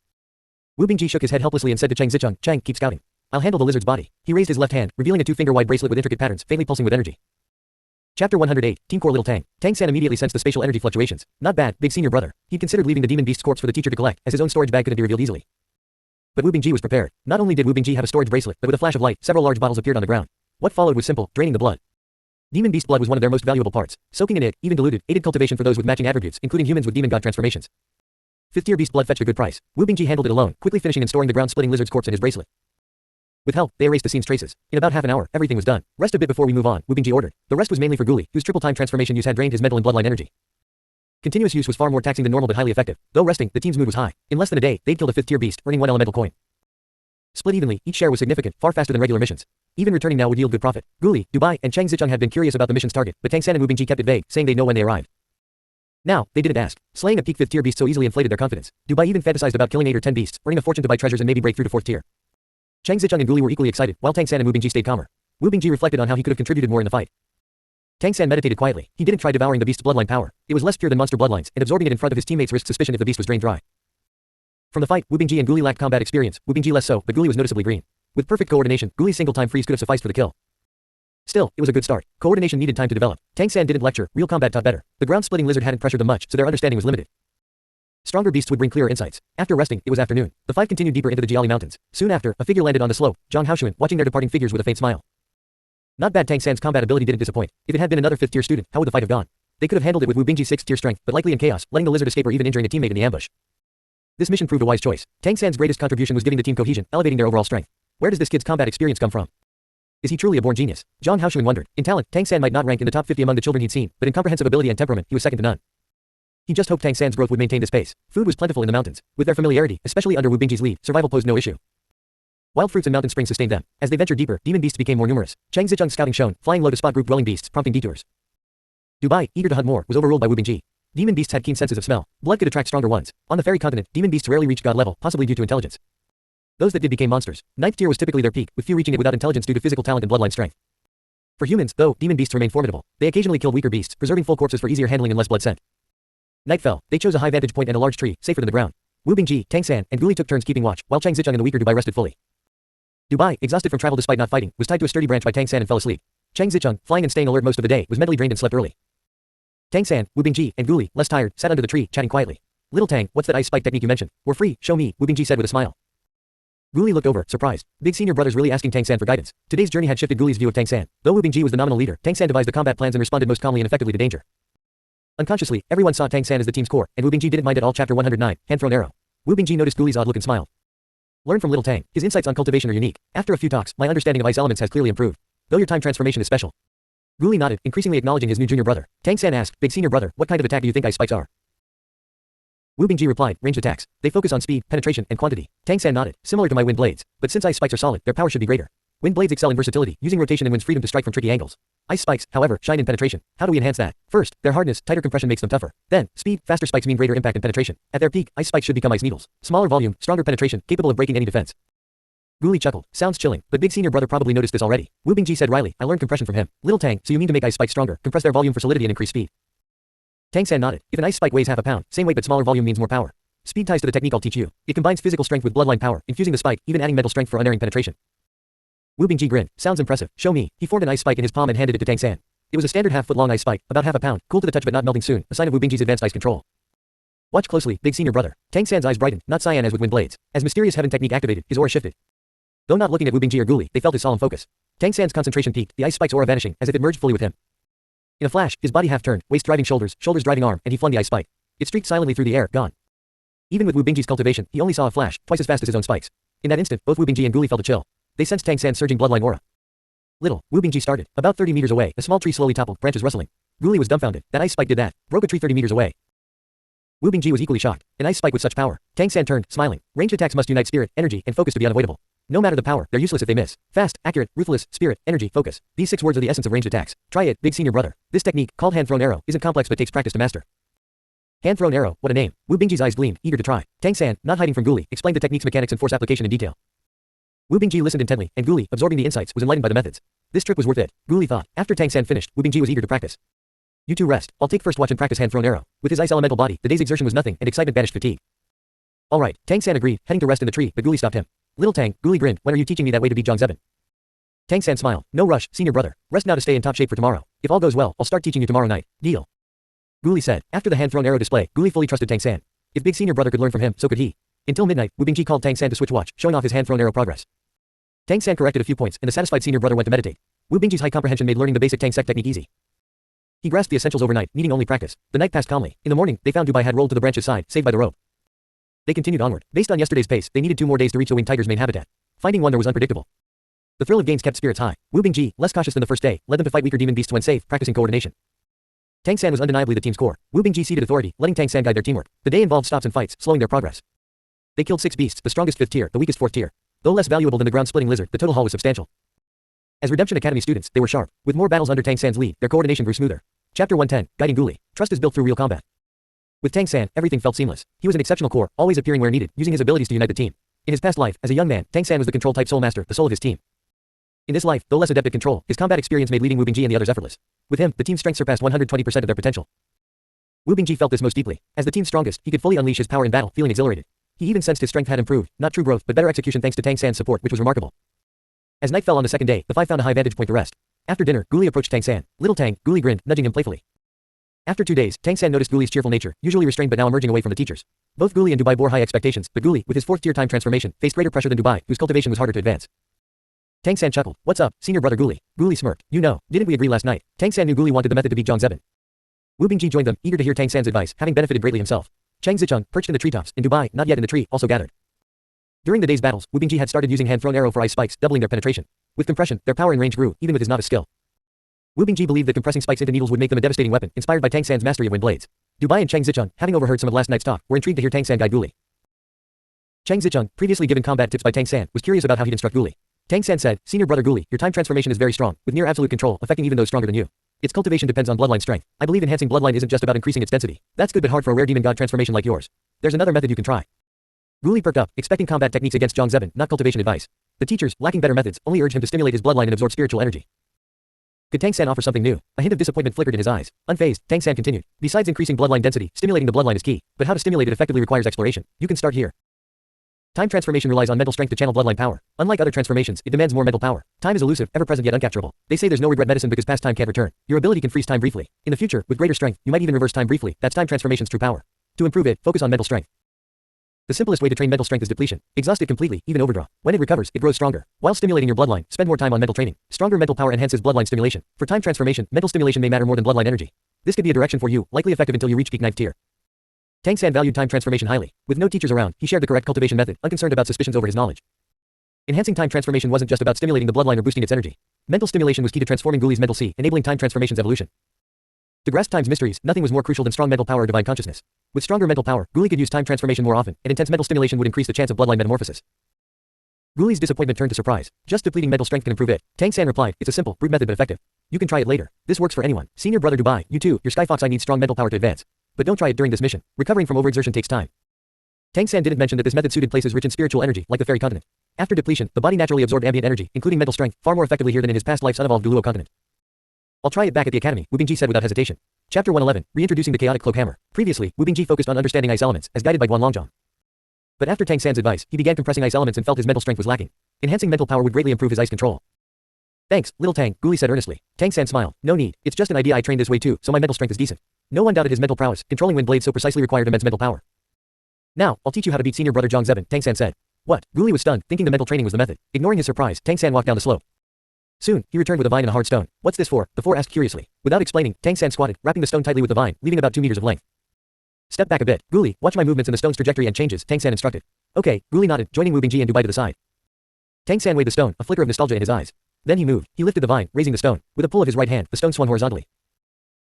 Wu Bingji shook his head helplessly and said to Chang Zicheng, Chang, keep scouting. I'll handle the lizard's body. He raised his left hand, revealing a 2-finger-wide bracelet with intricate patterns, faintly pulsing with energy. Chapter 108, Team Core Little Tang. Tang San immediately sensed the spatial energy fluctuations. Not bad, big senior brother. He'd considered leaving the demon beast's corpse for the teacher to collect, as his own storage bag couldn't be revealed easily. But Wu Bingji was prepared. Not only did Wu Bingji have a storage bracelet, but with a flash of light, several large bottles appeared on the ground. What followed was simple, draining the blood. Demon beast blood was one of their most valuable parts. Soaking in it, even diluted, aided cultivation for those with matching attributes, including humans with demon god transformations. 5th tier beast blood fetched a good price. Wu Bingji handled it alone, quickly finishing and storing the ground-splitting lizard's corpse in his bracelet. With help, they erased the scene's traces. In about half an hour, everything was done. Rest a bit before we move on, Wu Bingji ordered. The rest was mainly for Guli, whose triple time transformation use had drained his mental and bloodline energy. Continuous use was far more taxing than normal but highly effective. Though resting, the team's mood was high. In less than a day, they'd killed a 5th tier beast, earning 1 elemental coin. Split evenly, each share was significant, far faster than regular missions. Even returning now would yield good profit. Guli, Dubai, and Chang Zicheng had been curious about the mission's target, but Tang San and Wu Bingji kept it vague, saying they'd know when they arrived. Now, they didn't ask. Slaying a peak 5th tier beast so easily inflated their confidence. Dubai even fantasized about killing 8 or 10 beasts, earning a fortune to buy treasures and maybe break through to 4th tier. Chang Zicheng and Guli were equally excited, while Tang San and Wu Bingji stayed calmer. Wu Bingji reflected on how he could have contributed more in the fight. Tang San meditated quietly. He didn't try devouring the beast's bloodline power. It was less pure than monster bloodlines, and absorbing it in front of his teammates risked suspicion if the beast was drained dry. From the fight, Wu Bingji and Guli lacked combat experience, Wu Bingji less so, but Guli was noticeably green. With perfect coordination, Guli's single-time freeze could have sufficed for the kill. Still, it was a good start. Coordination needed time to develop. Tang San didn't lecture, real combat taught better. The ground-splitting lizard hadn't pressured them much, so their understanding was limited. Stronger beasts would bring clearer insights. After resting, it was afternoon. The 5 continued deeper into the Jiali Mountains. Soon after, a figure landed on the slope, Zhang Haoshuan, watching their departing figures with a faint smile. Not bad. Tang San's combat ability didn't disappoint. If it had been another 5th tier student, how would the fight have gone? They could have handled it with Wu Bingji's 6th tier strength, but likely in chaos, letting the lizard escape or even injuring a teammate in the ambush. This mission proved a wise choice. Tang San's greatest contribution was giving the team cohesion, elevating their overall strength. Where does this kid's combat experience come from? Is he truly a born genius? Zhang Haoshuan wondered. In talent, Tang San might not rank in the top 50 among the children he'd seen, but in comprehensive ability and temperament, he was second to none. He just hoped Tang San's growth would maintain this pace. Food was plentiful in the mountains. With their familiarity, especially under Wu Bingji's lead, survival posed no issue. Wild fruits and mountain springs sustained them. As they ventured deeper, demon beasts became more numerous. Chang Zicheng's scouting shone, flying low to spot group dwelling beasts, prompting detours. Dubai, eager to hunt more, was overruled by Wu Bingji. Demon beasts had keen senses of smell. Blood could attract stronger ones. On the fairy continent, demon beasts rarely reached god level, possibly due to intelligence. Those that did became monsters. 9th tier was typically their peak, with few reaching it without intelligence due to physical talent and bloodline strength. For humans, though, demon beasts remained formidable. They occasionally killed weaker beasts, preserving full corpses for easier handling and less blood scent. Night fell. They chose a high vantage point and a large tree, safer than the ground. Wu Bingji, Tang San, and Guli took turns keeping watch, while Chang Zicheng and the weaker Dubai rested fully. Dubai, exhausted from travel despite not fighting, was tied to a sturdy branch by Tang San and fell asleep. Chang Zicheng, flying and staying alert most of the day, was mentally drained and slept early. Tang San, Wu Bingji, and Guli, less tired, sat under the tree, chatting quietly. Little Tang, what's that ice spike technique you mentioned? We're free, show me, Wu Bingji said with a smile. Guli looked over, surprised. Big senior brother's really asking Tang San for guidance. Today's journey had shifted Guli's view of Tang San. Though Wu Bingji was the nominal leader, Tang San devised the combat plans and responded most calmly and effectively to danger. Unconsciously, everyone saw Tang San as the team's core, and Wu Bingji didn't mind at all. Chapter 109, Hand-thrown arrow. Wu Bingji noticed Guli's odd look and smiled. Learn from little Tang. His insights on cultivation are unique. After a few talks, my understanding of ice elements has clearly improved. Though your time transformation is special. Guli nodded, increasingly acknowledging his new junior brother. Tang San asked, big senior brother, what kind of attack do you think ice spikes are? Wu Bingji replied, ranged attacks. They focus on speed, penetration, and quantity. Tang San nodded, similar to my wind blades. But since ice spikes are solid, their power should be greater. Wind blades excel in versatility, using rotation and wind's freedom to strike from tricky angles. Ice spikes, however, shine in penetration. How do we enhance that? First, their hardness, tighter compression makes them tougher. Then, speed, faster spikes mean greater impact and penetration. At their peak, ice spikes should become ice needles. Smaller volume, stronger penetration, capable of breaking any defense. Guli chuckled. Sounds chilling, but big senior brother probably noticed this already. Wu Bingji said wryly, I learned compression from him. Little Tang, so you mean to make ice spikes stronger, compress their volume for solidity and increase speed. Tang San nodded. If an ice spike weighs half a pound, same weight but smaller volume means more power. Speed ties to the technique I'll teach you. It combines physical strength with bloodline power, infusing the spike, even adding mental strength for unerring penetration. Wu Bingji grinned. Sounds impressive. Show me. He formed an ice spike in his palm and handed it to Tang San. It was a standard half-foot-long ice spike, about half a pound, cool to the touch but not melting soon, a sign of Wu Bingji's advanced ice control. Watch closely, big senior brother. Tang San's eyes brightened, not cyan as with wind blades. As mysterious heaven technique activated, his aura shifted. Though not looking at Wu Bingji or Guli, they felt his solemn focus. Tang San's concentration peaked, the ice spike's aura vanishing, as if it merged fully with him. In a flash, his body half turned, waist driving shoulders, shoulders driving arm, and he flung the ice spike. It streaked silently through the air, gone. Even with Wu Bingji's cultivation, he only saw a flash, twice as fast as his own spikes. In that instant, both Wu Bingji and Guli felt a chill. They sensed Tang San's surging bloodline aura. Little, Wu Bingji started. About 30 meters away, a small tree slowly toppled, branches rustling. Guli was dumbfounded. That ice spike did that. Broke a tree 30 meters away. Wu Bingji was equally shocked. An ice spike with such power. Tang San turned, smiling. Ranged attacks must unite spirit, energy, and focus to be unavoidable. No matter the power, they're useless if they miss. Fast, accurate, ruthless, spirit, energy, focus. These 6 words are the essence of ranged attacks. Try it, big senior brother. This technique, called hand-thrown arrow, isn't complex but takes practice to master. Hand-thrown arrow, what a name. Wu Bingji's eyes gleamed, eager to try. Tang San, not hiding from Guli, explained the technique's mechanics and force application in detail. Wu Bingji listened intently, and Guli, absorbing the insights, was enlightened by the methods. This trip was worth it. Guli thought. After Tang San finished, Wu Bingji was eager to practice. You two rest. I'll take first watch and practice hand-thrown arrow. With his ice elemental body, the day's exertion was nothing, and excitement banished fatigue. All right, Tang San agreed, heading to rest in the tree, but Guli stopped him. Little Tang, Guli grinned, when are you teaching me that way to beat Zhang Zeben? Tang San smiled. No rush, senior brother. Rest now to stay in top shape for tomorrow. If all goes well, I'll start teaching you tomorrow night. Deal. Guli said. After the hand-thrown arrow display, Guli fully trusted Tang San. If big senior brother could learn from him, so could he. Until midnight, Wu Bingji called Tang San to switch watch, showing off his hand-thrown arrow progress. Tang San corrected a few points, and the satisfied senior brother went to meditate. Wu Bingji's high comprehension made learning the basic Tang Sec technique easy. He grasped the essentials overnight, needing only practice. The night passed calmly. In the morning, they found Dubai had rolled to the branch's side, saved by the rope. They continued onward. Based on yesterday's pace, they needed 2 more days to reach the winged tiger's main habitat. Finding one there was unpredictable. The thrill of gains kept spirits high. Wu Bingji, less cautious than the first day, led them to fight weaker demon beasts when safe, practicing coordination. Tang San was undeniably the team's core. Wu Bingji ceded authority, letting Tang San guide their teamwork. The day involved stops and fights, slowing their progress. They killed 6 beasts, the strongest 5th tier, the weakest 4th tier. Though less valuable than the ground-splitting lizard, the total haul was substantial. As Redemption Academy students, they were sharp. With more battles under Tang San's lead, their coordination grew smoother. Chapter 110, Guiding Guli. Trust is built through real combat. With Tang San, everything felt seamless. He was an exceptional core, always appearing where needed, using his abilities to unite the team. In his past life, as a young man, Tang San was the control-type soul master, the soul of his team. In this life, though less adept at control, his combat experience made leading Wu Bingji and the others effortless. With him, the team's strength surpassed 120% of their potential. Wu Bingji felt this most deeply. As the team's strongest, he could fully unleash his power in battle, feeling exhilarated. He even sensed his strength had improved, not true growth, but better execution thanks to Tang San's support, which was remarkable. As night fell on the second day, the 5 found a high vantage point to rest. After dinner, Guli approached Tang San. Little Tang, Guli grinned, nudging him playfully. After 2 days, Tang San noticed Guli's cheerful nature, usually restrained but now emerging away from the teachers. Both Guli and Dubai bore high expectations, but Guli, with his 4th-tier time transformation, faced greater pressure than Dubai, whose cultivation was harder to advance. Tang San chuckled. What's up, senior brother Guli? Guli smirked. You know, didn't we agree last night? Tang San knew Guli wanted the method to beat Zhang Zeben. Wu Bingji joined them, eager to hear Tang San's advice, having benefited greatly himself. Chang Zicheng, perched in the treetops, in Dubai, not yet in the tree, also gathered. During the day's battles, Wu Bingji had started using hand-thrown arrow for ice spikes, doubling their penetration. With compression, their power and range grew, even with his novice skill. Wu Bingji believed that compressing spikes into needles would make them a devastating weapon, inspired by Tang San's mastery of wind blades. Dubai and Chang Zicheng, having overheard some of last night's talk, were intrigued to hear Tang San guide Guli. Chang Zicheng, previously given combat tips by Tang San, was curious about how he'd instruct Guli. Tang San said, Senior brother Guli, your time transformation is very strong, with near absolute control, affecting even those stronger than you. Its cultivation depends on bloodline strength. I believe enhancing bloodline isn't just about increasing its density. That's good but hard for a rare demon god transformation like yours. There's another method you can try. Guli perked up, expecting combat techniques against Zhang Zeben, not cultivation advice. The teachers, lacking better methods, only urged him to stimulate his bloodline and absorb spiritual energy. Could Tang San offer something new? A hint of disappointment flickered in his eyes. Unfazed, Tang San continued. Besides increasing bloodline density, stimulating the bloodline is key. But how to stimulate it effectively requires exploration. You can start here. Time transformation relies on mental strength to channel bloodline power. Unlike other transformations, it demands more mental power. Time is elusive, ever-present yet uncapturable. They say there's no regret medicine because past time can't return. Your ability can freeze time briefly. In the future, with greater strength, you might even reverse time briefly. That's time transformation's true power. To improve it, focus on mental strength. The simplest way to train mental strength is depletion. Exhaust it completely, even overdraw. When it recovers, it grows stronger. While stimulating your bloodline, spend more time on mental training. Stronger mental power enhances bloodline stimulation. For time transformation, mental stimulation may matter more than bloodline energy. This could be a direction for you, likely effective until you reach peak 9th tier. Tang San valued time transformation highly. With no teachers around, he shared the correct cultivation method, unconcerned about suspicions over his knowledge. Enhancing time transformation wasn't just about stimulating the bloodline or boosting its energy. Mental stimulation was key to transforming Guli's mental sea, enabling time transformation's evolution. To grasp time's mysteries, nothing was more crucial than strong mental power or divine consciousness. With stronger mental power, Guli could use time transformation more often, and intense mental stimulation would increase the chance of bloodline metamorphosis. Guli's disappointment turned to surprise. Just depleting mental strength can improve it. Tang San replied, it's a simple, brute method but effective. You can try it later. This works for anyone. Senior brother Dubai, you too, your Skyfox I need strong mental power to advance. But don't try it during this mission. Recovering from overexertion takes time. Tang San didn't mention that this method suited places rich in spiritual energy, like the fairy continent. After depletion, the body naturally absorbed ambient energy, including mental strength, far more effectively here than in his past life's unevolved Douluo continent. I'll try it back at the academy, Wu Bingji said without hesitation. Chapter 111, Reintroducing the Chaotic Cloak Hammer. Previously, Wu Bingji focused on understanding ice elements, as guided by Guan Longjong. But after Tang San's advice, he began compressing ice elements and felt his mental strength was lacking. Enhancing mental power would greatly improve his ice control. Thanks, little Tang, Guli said earnestly. Tang San smiled. No need, it's just an idea I trained this way too, so my mental strength is decent. No one doubted his mental prowess, controlling wind blades so precisely required immense mental power. Now, I'll teach you how to beat senior brother Zhang Zeben, Tang San said. What? Guli was stunned, thinking the mental training was the method. Ignoring his surprise, Tang San walked down the slope. Soon, he returned with a vine and a hard stone. What's this for? The four asked curiously. Without explaining, Tang San squatted, wrapping the stone tightly with the vine, leaving about 2 meters of length. Step back a bit. Guli, watch my movements and the stone's trajectory and changes, Tang San instructed. Okay, Guli nodded, joining Wu Bingji and Dubai to the side. Tang San weighed the stone, a flicker of nostalgia in his eyes. Then he moved. He lifted the vine, raising the stone. With a pull of his right hand, the stone swung horizontally.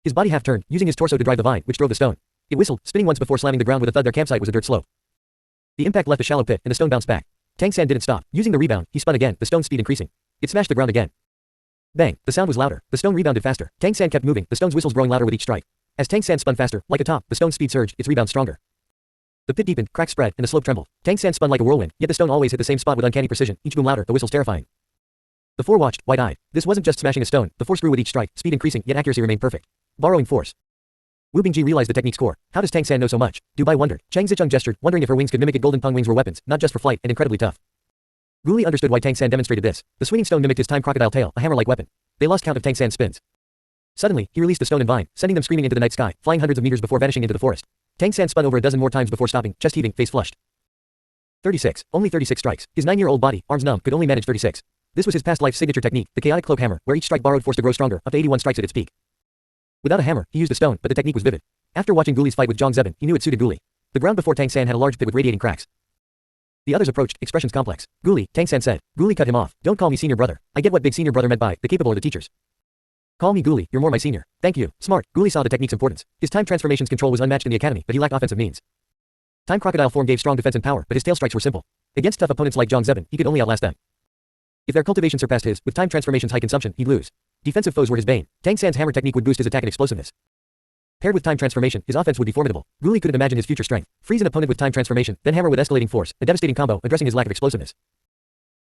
His body half turned, using his torso to drive the vine, which drove the stone. It whistled, spinning once before slamming the ground with a thud. Their campsite was a dirt slope. The impact left a shallow pit, and the stone bounced back. Tang San didn't stop. Using the rebound, he spun again, the stone's speed increasing. It smashed the ground again. Bang! The sound was louder. The stone rebounded faster. Tang San kept moving, the stone's whistles growing louder with each strike. As Tang San spun faster, like a top, the stone's speed surged, its rebound stronger. The pit deepened, cracks spread, and the slope trembled. Tang San spun like a whirlwind, yet the stone always hit the same spot with uncanny precision, each boom louder, the whistles terrifying. The four watched, wide-eyed. This wasn't just smashing a stone, the force grew with each strike, speed increasing, yet accuracy remained perfect. Borrowing force. Wu Bingji realized the technique's core. How does Tang San know so much? Dubai wondered. Chang Zicheng gestured, wondering if her wings could mimic it. Golden Peng wings were weapons, not just for flight, and incredibly tough. Guli understood why Tang San demonstrated this. The swinging stone mimicked his time crocodile tail, a hammer-like weapon. They lost count of Tang San's spins. Suddenly, he released the stone and vine, sending them screaming into the night sky, flying hundreds of meters before vanishing into the forest. Tang San spun over a dozen more times before stopping, chest heaving, face flushed. 36. Only 36 strikes. His 9-year-old body, arms numb, could only manage 36. This was his past life's signature technique, the chaotic cloak hammer, where each strike borrowed force to grow stronger, up to 81 strikes at its peak. Without a hammer, he used a stone, but the technique was vivid. After watching Guli's fight with Zhang Zeben, he knew it suited Guli. The ground before Tang San had a large pit with radiating cracks. The others approached, expressions complex. Guli, Tang San said. Guli cut him off. Don't call me senior brother. I get what big senior brother meant by the capable or the teachers. Call me Guli, you're more my senior. Thank you. Smart. Guli saw the technique's importance. His time transformations control was unmatched in the academy, but he lacked offensive means. Time crocodile form gave strong defense and power, but his tail strikes were simple. Against tough opponents like Zhang Zeben, he could only outlast them. If their cultivation surpassed his, with time transformation's high consumption, he'd lose. Defensive foes were his bane. Tang San's hammer technique would boost his attack and explosiveness. Paired with time transformation, his offense would be formidable. Guli couldn't imagine his future strength. Freeze an opponent with time transformation, then hammer with escalating force, a devastating combo, addressing his lack of explosiveness.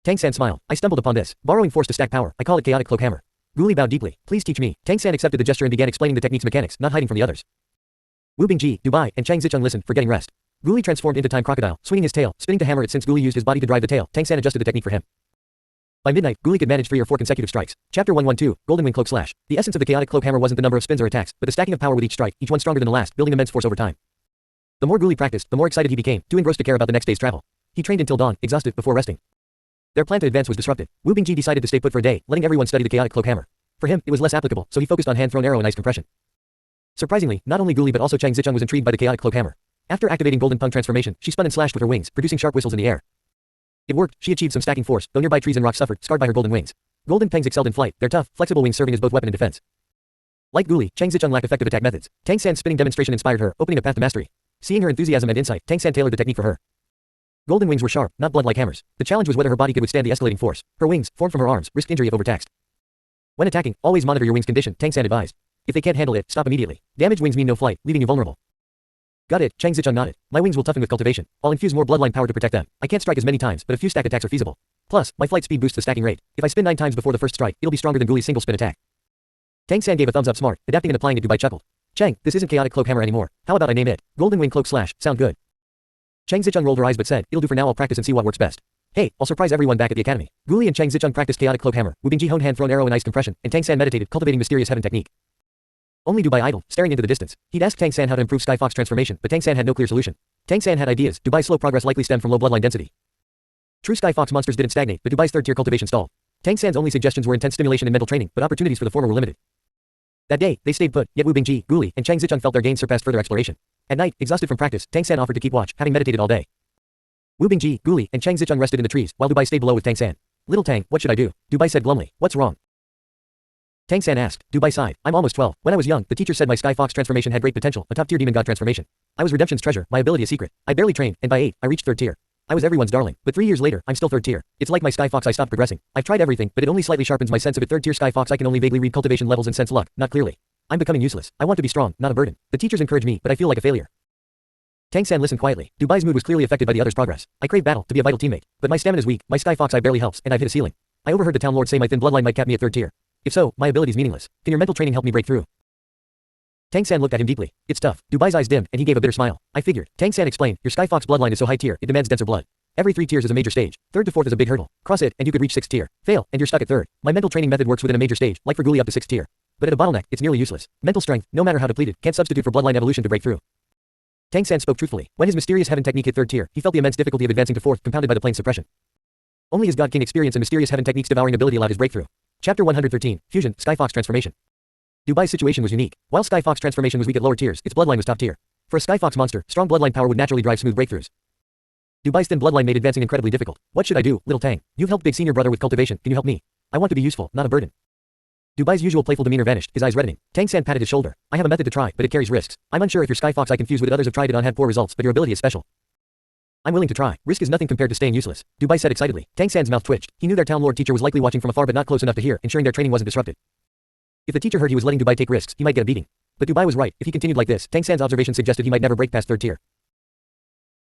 Tang San smiled. I stumbled upon this. Borrowing force to stack power. I call it chaotic cloak hammer. Guli bowed deeply. Please teach me. Tang San accepted the gesture and began explaining the technique's mechanics, not hiding from the others. Wu Bingji, Dubai, and Chang Zicheng listened, forgetting rest. Guli transformed into time crocodile, swinging his tail, spinning to hammer it. Since Guli used his body to drive the tail, Tang San adjusted the technique for him. By midnight, Guli could manage 3 or 4 consecutive strikes. Chapter 112, Golden Wing Cloak Slash. The essence of the chaotic cloak hammer wasn't the number of spins or attacks, but the stacking of power with each strike, each one stronger than the last, building immense force over time. The more Guli practiced, the more excited he became, too engrossed to care about the next day's travel. He trained until dawn, exhausted, before resting. Their plan to advance was disrupted. Wu Bingji decided to stay put for a day, letting everyone study the chaotic cloak hammer. For him, it was less applicable, so he focused on hand-thrown arrow and ice compression. Surprisingly, not only Guli but also Chang Zicheng was intrigued by the chaotic cloak hammer. After activating Golden Peng transformation, she spun and slashed with her wings, producing sharp whistles in the air. It worked. She achieved some stacking force, though nearby trees and rocks suffered, scarred by her golden wings. Golden Pengs excelled in flight, their tough, flexible wings serving as both weapon and defense. Like Guli, Chang Zicheng lacked effective attack methods. Tang San's spinning demonstration inspired her, opening a path to mastery. Seeing her enthusiasm and insight, Tang San tailored the technique for her. Golden wings were sharp, not blunt like hammers. The challenge was whether her body could withstand the escalating force. Her wings, formed from her arms, risked injury if overtaxed. When attacking, always monitor your wings' condition, Tang San advised. If they can't handle it, stop immediately. Damaged wings mean no flight, leaving you vulnerable. Got it, Chang Zicheng nodded. My wings will toughen with cultivation. I'll infuse more bloodline power to protect them. I can't strike as many times, but a few stack attacks are feasible. Plus, my flight speed boosts the stacking rate. If I spin 9 times before the first strike, it'll be stronger than Guli's single spin attack. Tang San gave a thumbs up. Smart, adapting and applying it. Dubai chuckled. Chang, this isn't chaotic cloak hammer anymore. How about I name it Golden Wing Cloak Slash? Sound good? Chang Zicheng rolled her eyes but said, it'll do for now. I'll practice and see what works best. Hey, I'll surprise everyone back at the academy. Guli and Chang Zicheng practiced chaotic cloak hammer. Wu Bingji honed hand-thrown arrow and ice compression, and Tang San meditated, cultivating mysterious heaven technique. Only Dubai idled, staring into the distance. He'd asked Tang San how to improve Sky Fox transformation, but Tang San had no clear solution. Tang San had ideas. Dubai's slow progress likely stemmed from low bloodline density. True Sky Fox monsters didn't stagnate, but Dubai's third-tier cultivation stalled. Tang San's only suggestions were intense stimulation and mental training, but opportunities for the former were limited. That day, they stayed put, yet Wu Bingji, Guli, and Chang Zicheng felt their gains surpassed further exploration. At night, exhausted from practice, Tang San offered to keep watch, having meditated all day. Wu Bingji, Guli, and Chang Zicheng rested in the trees, while Dubai stayed below with Tang San. Little Tang, what should I do? Dubai said glumly, what's wrong? Tang San asked. Dubai sighed, I'm almost 12. When I was young, the teacher said my Sky Fox transformation had great potential, a top-tier demon god transformation. I was redemption's treasure, my ability a secret. I barely trained, and by 8, I reached 3rd tier. I was everyone's darling, but 3 years later, I'm still 3rd tier. It's like my Sky Fox I stopped progressing. I've tried everything, but it only slightly sharpens my sense of it. 3rd tier Sky Fox I can only vaguely read cultivation levels and sense luck, not clearly. I'm becoming useless. I want to be strong, not a burden. The teachers encourage me, but I feel like a failure. Tang San listened quietly. Dubai's mood was clearly affected by the other's progress. I crave battle, to be a vital teammate. But my stamina's weak, my Sky Fox I barely helps, and I've hit a ceiling. I overheard the town lord say my thin bloodline might cap me at 3rd tier. If so, my ability's meaningless. Can your mental training help me break through? Tang San looked at him deeply. It's tough. Dubai's eyes dimmed, and he gave a bitter smile. I figured. Tang San explained, your Sky Fox bloodline is so high tier, it demands denser blood. Every 3 tiers is a major stage. 3rd to 4th is a big hurdle. Cross it, and you could reach 6th tier. Fail, and you're stuck at 3rd. My mental training method works within a major stage, like for Guli up to 6th tier. But at a bottleneck, it's nearly useless. Mental strength, no matter how depleted, can't substitute for bloodline evolution to break through. Tang San spoke truthfully. When his mysterious heaven technique hit 3rd tier, he felt the immense difficulty of advancing to 4th, compounded by the plane's suppression. Only his God King experience and mysterious heaven technique's devouring ability allowed his breakthrough. Chapter 113, Fusion, Sky Fox Transformation. Dubai's situation was unique. While Sky Fox transformation was weak at lower tiers, its bloodline was top tier. For a Sky Fox monster, strong bloodline power would naturally drive smooth breakthroughs. Dubai's thin bloodline made advancing incredibly difficult. What should I do, little Tang? You've helped big senior brother with cultivation, can you help me? I want to be useful, not a burden. Dubai's usual playful demeanor vanished, his eyes reddening. Tang San patted his shoulder. I have a method to try, but it carries risks. I'm unsure if your Sky Fox I confused with it. Others have tried it on had poor results, but your ability is special. I'm willing to try. Risk is nothing compared to staying useless. Dubai said excitedly. Tang San's mouth twitched. He knew their town lord teacher was likely watching from afar but not close enough to hear, ensuring their training wasn't disrupted. If the teacher heard he was letting Dubai take risks, he might get a beating. But Dubai was right. If he continued like this, Tang San's observation suggested he might never break past 3rd tier.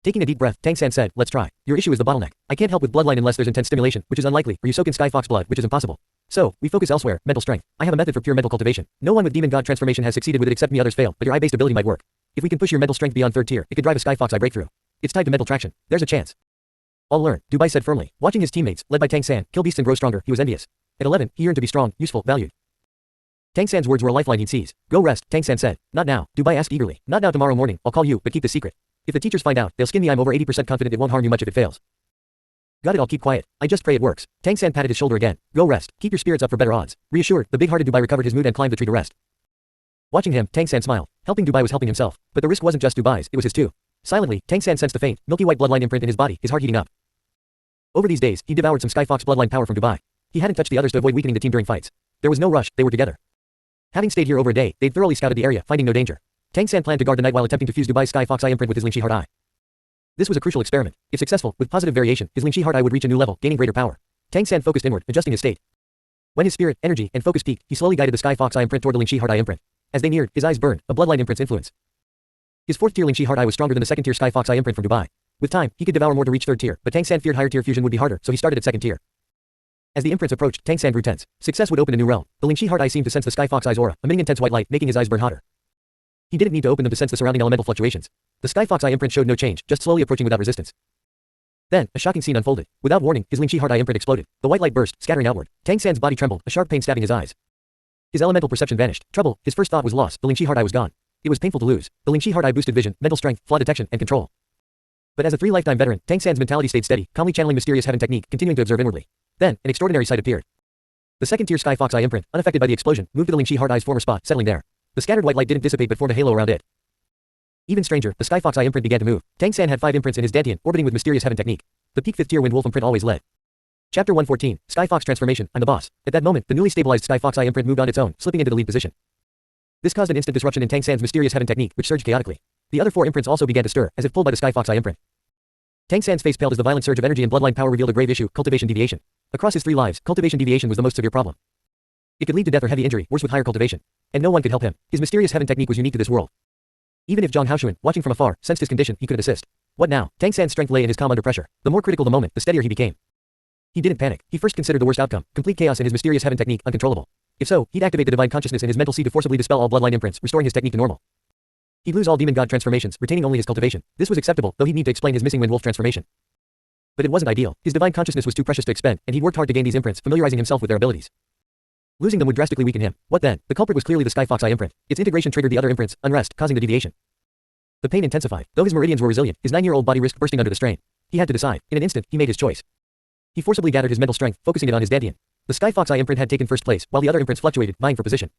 Taking a deep breath, Tang San said, let's try. Your issue is the bottleneck. I can't help with bloodline unless there's intense stimulation, which is unlikely, or you soak in Sky Fox blood, which is impossible. So, we focus elsewhere, mental strength. I have a method for pure mental cultivation. No one with demon god transformation has succeeded with it except me, others fail, but your eye-based ability might work. If we can push your mental strength beyond 3rd tier, it could drive a Sky Fox I breakthrough. It's tied to mental traction. There's a chance. I'll learn, Dubai said firmly. Watching his teammates, led by Tang San, kill beasts and grow stronger, he was envious. At 11, he yearned to be strong, useful, valued. Tang San's words were a lifeline he'd seize. Go rest, Tang San said. Not now, Dubai asked eagerly. Not now, tomorrow morning, I'll call you, but keep this secret. If the teachers find out, they'll skin me. I'm over 80% confident it won't harm you much if it fails. Got it, I'll keep quiet. I just pray it works. Tang San patted his shoulder again. Go rest. Keep your spirits up for better odds. Reassured, the big-hearted Dubai recovered his mood and climbed the tree to rest. Watching him, Tang San smiled. Helping Dubai was helping himself. But the risk wasn't just Dubai's, it was his too. Silently, Tang San sensed the faint, milky white bloodline imprint in his body, his heart heating up. Over these days, he devoured some Sky Fox bloodline power from Dubai. He hadn't touched the others to avoid weakening the team during fights. There was no rush, they were together. Having stayed here over a day, they'd thoroughly scouted the area, finding no danger. Tang San planned to guard the night while attempting to fuse Dubai's Sky Fox Eye imprint with his Lingxi Heart Eye. This was a crucial experiment. If successful, with positive variation, his Lingxi Heart Eye would reach a new level, gaining greater power. Tang San focused inward, adjusting his state. When his spirit, energy, and focus peaked, he slowly guided the Sky Fox Eye imprint toward the Lingxi Heart Eye imprint. As they neared, his eyes burned, a bloodline imprint's influence. His 4th tier Lingxi Heart Eye was stronger than the 2nd tier Sky Fox Eye imprint from Dubai. With time, he could devour more to reach 3rd tier, but Tang San feared higher tier fusion would be harder, so he started at 2nd tier. As the imprints approached, Tang San grew tense. Success would open a new realm. The Lingxi Heart Eye seemed to sense the Sky Fox Eye's aura, emitting intense white light, making his eyes burn hotter. He didn't need to open them to sense the surrounding elemental fluctuations. The Sky Fox Eye imprint showed no change, just slowly approaching without resistance. Then, a shocking scene unfolded. Without warning, his Lingxi Heart Eye imprint exploded. The white light burst, scattering outward. Tang San's body trembled, a sharp pain stabbing his eyes. His elemental perception vanished. Trouble, his first thought was loss. The Lingxi Heart Eye was gone. It was painful to lose. The Lingxi Heart Eye boosted vision, mental strength, flaw detection, and control. But as a 3-lifetime veteran, Tang San's mentality stayed steady, calmly channeling mysterious heaven technique, continuing to observe inwardly. Then, an extraordinary sight appeared. The 2nd tier Sky Fox Eye imprint, unaffected by the explosion, moved to the Lingxi Heart Eye's former spot, settling there. The scattered white light didn't dissipate but formed a halo around it. Even stranger, the Sky Fox Eye imprint began to move. Tang San had 5 imprints in his dantian, orbiting with mysterious heaven technique. The peak 5th tier Wind Wolf imprint always led. Chapter 114, Sky Fox Transformation, I'm the boss. At that moment, the newly stabilized Sky Fox Eye imprint moved on its own, slipping into the lead position. This caused an instant disruption in Tang San's mysterious heaven technique, which surged chaotically. The other 4 imprints also began to stir, as if pulled by the Sky Fox Eye imprint. Tang San's face paled as the violent surge of energy and bloodline power revealed a grave issue, cultivation deviation. Across his 3 lives, cultivation deviation was the most severe problem. It could lead to death or heavy injury, worse with higher cultivation. And no one could help him. His mysterious heaven technique was unique to this world. Even if Zhang Haoshuan, watching from afar, sensed his condition, he couldn't assist. What now? Tang San's strength lay in his calm under pressure. The more critical the moment, the steadier he became. He didn't panic. He first considered the worst outcome, complete chaos and his mysterious heaven technique uncontrollable. If so, he'd activate the divine consciousness in his mental seed to forcibly dispel all bloodline imprints, restoring his technique to normal. He'd lose all demon god transformations, retaining only his cultivation. This was acceptable, though he'd need to explain his missing Wind Wolf transformation. But it wasn't ideal. His divine consciousness was too precious to expend, and he'd worked hard to gain these imprints, familiarizing himself with their abilities. Losing them would drastically weaken him. What then? The culprit was clearly the Sky Fox Eye imprint. Its integration triggered the other imprints, unrest, causing the deviation. The pain intensified. Though his meridians were resilient, his 9-year-old body risked bursting under the strain. He had to decide. In an instant, he made his choice. He forcibly gathered his mental strength, focusing it on his dantian. The Sky Fox Eye imprint had taken first place, while the other imprints fluctuated, vying for position.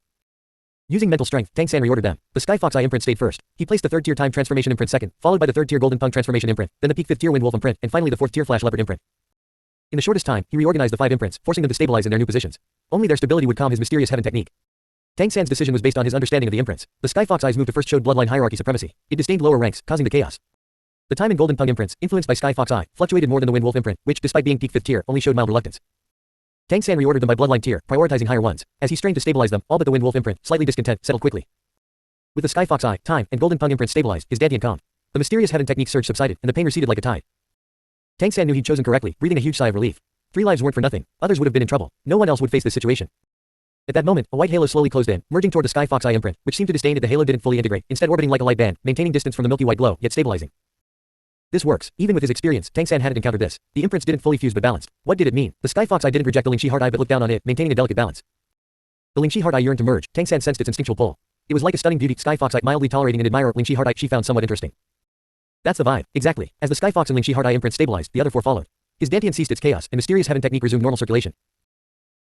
Using mental strength, Tang San reordered them. The Sky Fox Eye imprint stayed first. He placed the 3rd tier Time Transformation imprint second, followed by the 3rd tier Golden Punk Transformation imprint, then the peak 5th tier Wind Wolf imprint, and finally the 4th tier Flash Leopard imprint. In the shortest time, he reorganized the 5 imprints, forcing them to stabilize in their new positions. Only their stability would calm his mysterious heaven technique. Tang San's decision was based on his understanding of the imprints. The Sky Fox Eye's move to first showed bloodline hierarchy supremacy. It disdained lower ranks, causing the chaos. The Time and Golden Punk imprints, influenced by Sky Fox Eye, fluctuated more than the Wind Wolf imprint, which, despite being peak 5th tier, only showed mild reluctance. Tang San reordered them by bloodline tier, prioritizing higher ones. As he strained to stabilize them, all but the Wind Wolf imprint, slightly discontent, settled quickly. With the Sky Fox Eye, Time, and Golden Punk imprint stabilized, his Dantian calmed. The mysterious heaven technique surge subsided, and the pain receded like a tide. Tang San knew he'd chosen correctly, breathing a huge sigh of relief. 3 lives weren't for nothing. Others would have been in trouble. No one else would face this situation. At that moment, a white halo slowly closed in, merging toward the Sky Fox Eye imprint, which seemed to disdain that the halo didn't fully integrate, instead orbiting like a light band, maintaining distance from the milky white glow, yet stabilizing. This works. Even with his experience, Tang San hadn't encountered this. The imprints didn't fully fuse but balanced. What did it mean? The Sky Fox Eye didn't reject the Lingxi Heart Eye but looked down on it, maintaining a delicate balance. The Lingxi Heart Eye yearned to merge. Tang San sensed its instinctual pull. It was like a stunning beauty. Sky Fox Eye mildly tolerating an admirer. Lingxi Heart Eye she found somewhat interesting. That's the vibe. Exactly. As the Sky Fox and Lingxi Heart Eye imprint stabilized, the other 4 followed. His Dantian ceased its chaos, and mysterious heaven technique resumed normal circulation.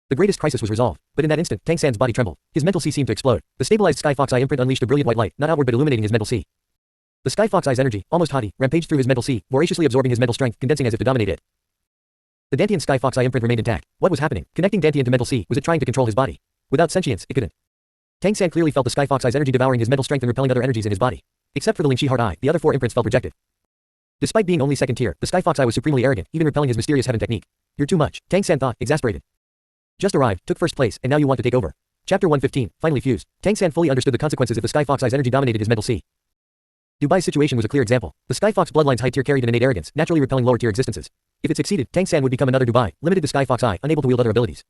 The greatest crisis was resolved, but in that instant, Tang San's body trembled. His mental sea seemed to explode. The stabilized Sky Fox Eye imprint unleashed a brilliant white light, not outward but illuminating his mental sea. The Sky Fox Eye's energy, almost haughty, rampaged through his mental sea, voraciously absorbing his mental strength, condensing as if to dominate it. The Dantian Sky Fox Eye imprint remained intact. What was happening? Connecting Dantian to mental sea, was it trying to control his body? Without sentience, it couldn't. Tang San clearly felt the Sky Fox Eye's energy devouring his mental strength and repelling other energies in his body. Except for the Lingxi Heart Eye, the other 4 imprints felt rejected. Despite being only 2nd tier, the Sky Fox Eye was supremely arrogant, even repelling his mysterious heaven technique. You're too much, Tang San thought, exasperated. Just arrived, took 1st place, and now you want to take over. Chapter 115, finally fused. Tang San fully understood the consequences if the Sky Fox Eye's energy dominated his mental sea. Dubai's situation was a clear example. The Sky Fox bloodline's high tier carried an innate arrogance, naturally repelling lower tier existences. If it succeeded, Tang San would become another Dubai, limited to Sky Fox Eye, unable to wield other abilities.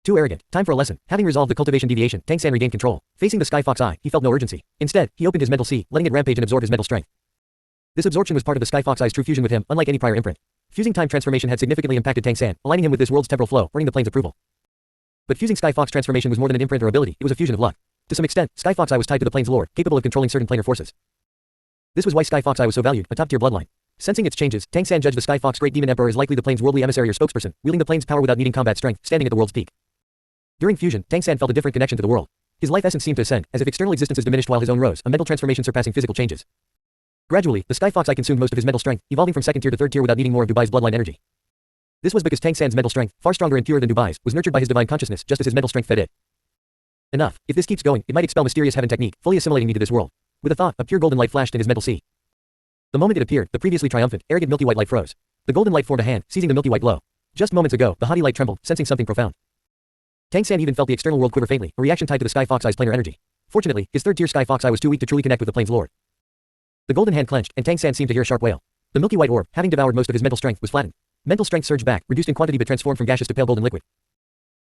Too arrogant. Time for a lesson. Having resolved the cultivation deviation, Tang San regained control. Facing the Sky Fox Eye, he felt no urgency. Instead, he opened his mental sea, letting it rampage and absorb his mental strength. This absorption was part of the Sky Fox Eye's true fusion with him, unlike any prior imprint. Fusing time transformation had significantly impacted Tang San, aligning him with this world's temporal flow, earning the plane's approval. But fusing Sky Fox transformation was more than an imprint or ability, it was a fusion of luck. To some extent, Sky Fox Eye was tied to the plane's lord, capable of controlling certain planar forces. This was why Sky Fox Eye was so valued, a top-tier bloodline. Sensing its changes, Tang San judged the Sky Fox Great Demon Emperor as likely the plane's worldly emissary or spokesperson, wielding the plane's power without needing combat strength, standing at the world's peak. During fusion, Tang San felt a different connection to the world. His life essence seemed to ascend, as if external existences diminished while his own rose, a mental transformation surpassing physical changes. Gradually, the Sky Fox Eye consumed most of his mental strength, evolving from 2nd tier to 3rd tier without needing more of Dubai's bloodline energy. This was because Tang San's mental strength, far stronger and purer than Dubai's, was nurtured by his divine consciousness just as his mental strength fed it. Enough. If this keeps going, it might expel mysterious heaven technique, fully assimilating me to this world. With a thought, a pure golden light flashed in his mental sea. The moment it appeared, the previously triumphant, arrogant milky white light froze. The golden light formed a hand, seizing the milky white glow. Just moments ago, the haughty light trembled, sensing something profound. Tang San even felt the external world quiver faintly, a reaction tied to the Sky Fox Eye's planar energy. Fortunately, his 3rd tier Sky Fox Eye was too weak to truly connect with the plane's lord. The golden hand clenched, and Tang San seemed to hear a sharp wail. The milky white orb, having devoured most of his mental strength, was flattened. Mental strength surged back, reduced in quantity but transformed from gaseous to pale golden liquid.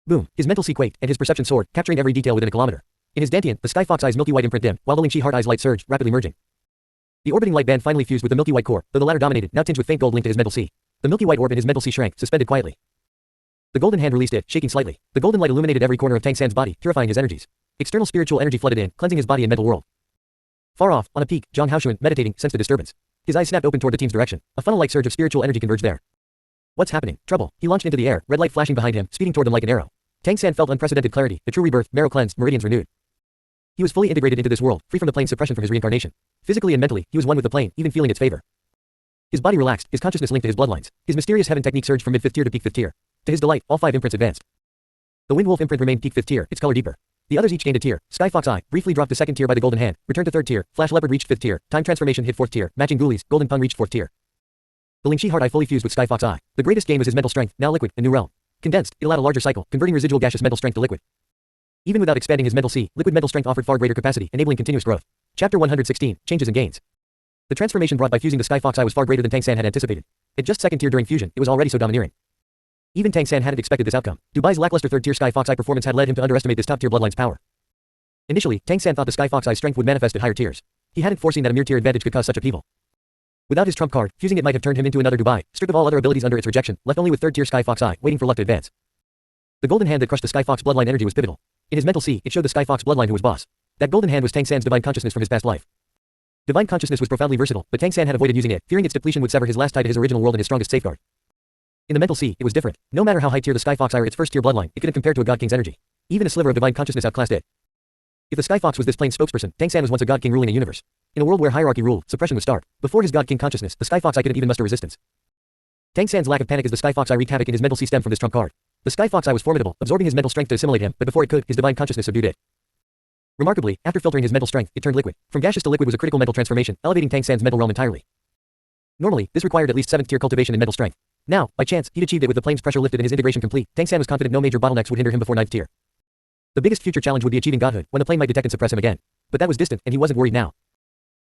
Boom! His mental sea quaked, and his perception soared, capturing every detail within a kilometer. In his Dantian, the Sky Fox Eye's milky white imprint dimmed, while the Lingxi Heart Eye's light surged, rapidly merging. The orbiting light band finally fused with the milky white core, though the latter dominated, now tinged with faint gold linked to his mental sea. The milky white orb in his mental sea shrank, suspended quietly. The golden hand released it, shaking slightly. The golden light illuminated every corner of Tang San's body, purifying his energies. External spiritual energy flooded in, cleansing his body and mental world. Far off, on a peak, Zhang Haoshuan, meditating, sensed a disturbance. His eyes snapped open toward the team's direction. A funnel-like surge of spiritual energy converged there. What's happening? Trouble. He launched into the air, red light flashing behind him, speeding toward them like an arrow. Tang San felt unprecedented clarity, the true rebirth, marrow cleansed, meridians renewed. He was fully integrated into this world, free from the plane's suppression from his reincarnation. Physically and mentally, he was one with the plane, even feeling its favor. His body relaxed, his consciousness linked to his bloodlines. His mysterious heaven technique surged from mid-5th tier to peak 5th tier. To his delight, all 5 imprints advanced. The Wind Wolf imprint remained peak 5th tier, its color deeper. The others each gained a tier. Sky Fox Eye, briefly dropped to 2nd tier by the golden hand, returned to 3rd tier, Flash Leopard reached 5th tier, Time Transformation hit 4th tier, matching Ghoulies, Golden Pun reached 4th tier. The Lingxi Heart Eye fully fused with Sky Fox Eye. The greatest gain was his mental strength, now liquid, a new realm. Condensed, it allowed a larger cycle, converting residual gaseous mental strength to liquid. Even without expanding his mental sea, liquid mental strength offered far greater capacity, enabling continuous growth. Chapter 116, Changes and Gains. The transformation brought by fusing the Sky Fox Eye was far greater than Tang San had anticipated. At just 2nd tier during fusion, it was already so domineering. Even Tang San hadn't expected this outcome. Dubai's lackluster 3rd tier Sky Fox Eye performance had led him to underestimate this top tier bloodline's power. Initially, Tang San thought the Sky Fox Eye's strength would manifest at higher tiers. He hadn't foreseen that a mere tier advantage could cause such upheaval. Without his trump card, fusing it might have turned him into another Dubai, stripped of all other abilities under its rejection, left only with 3rd tier Sky Fox Eye, waiting for luck to advance. The golden hand that crushed the Sky Fox bloodline energy was pivotal. In his mental sea, it showed the Sky Fox bloodline who was boss. That golden hand was Tang San's divine consciousness from his past life. Divine consciousness was profoundly versatile, but Tang San had avoided using it, fearing its depletion would sever his last tie to his original world and his strongest safeguard. In the mental sea, it was different. No matter how high tier the Sky Fox Eye or its 1st tier bloodline, it couldn't compare to a God King's energy. Even a sliver of divine consciousness outclassed it. If the Sky Fox was this plain spokesperson, Tang San was once a god king ruling a universe. In a world where hierarchy ruled, suppression was stark. Before his god king consciousness, the Sky Fox Eye couldn't even muster resistance. Tang San's lack of panic as the Sky Fox Eye wreaked havoc in his mental sea stemmed from this trump card. The Sky Fox Eye was formidable, absorbing his mental strength to assimilate him, but before it could, his divine consciousness subdued it. Remarkably, after filtering his mental strength, it turned liquid. From gaseous to liquid was a critical mental transformation, elevating Tang San's mental realm entirely. Normally, this required at least 7th tier cultivation in mental strength. Now, by chance, he'd achieved it with the plane's pressure lifted and his integration complete. Tang San was confident no major bottlenecks would hinder him before 9th tier. The biggest future challenge would be achieving godhood, when the plane might detect and suppress him again. But that was distant, and he wasn't worried now.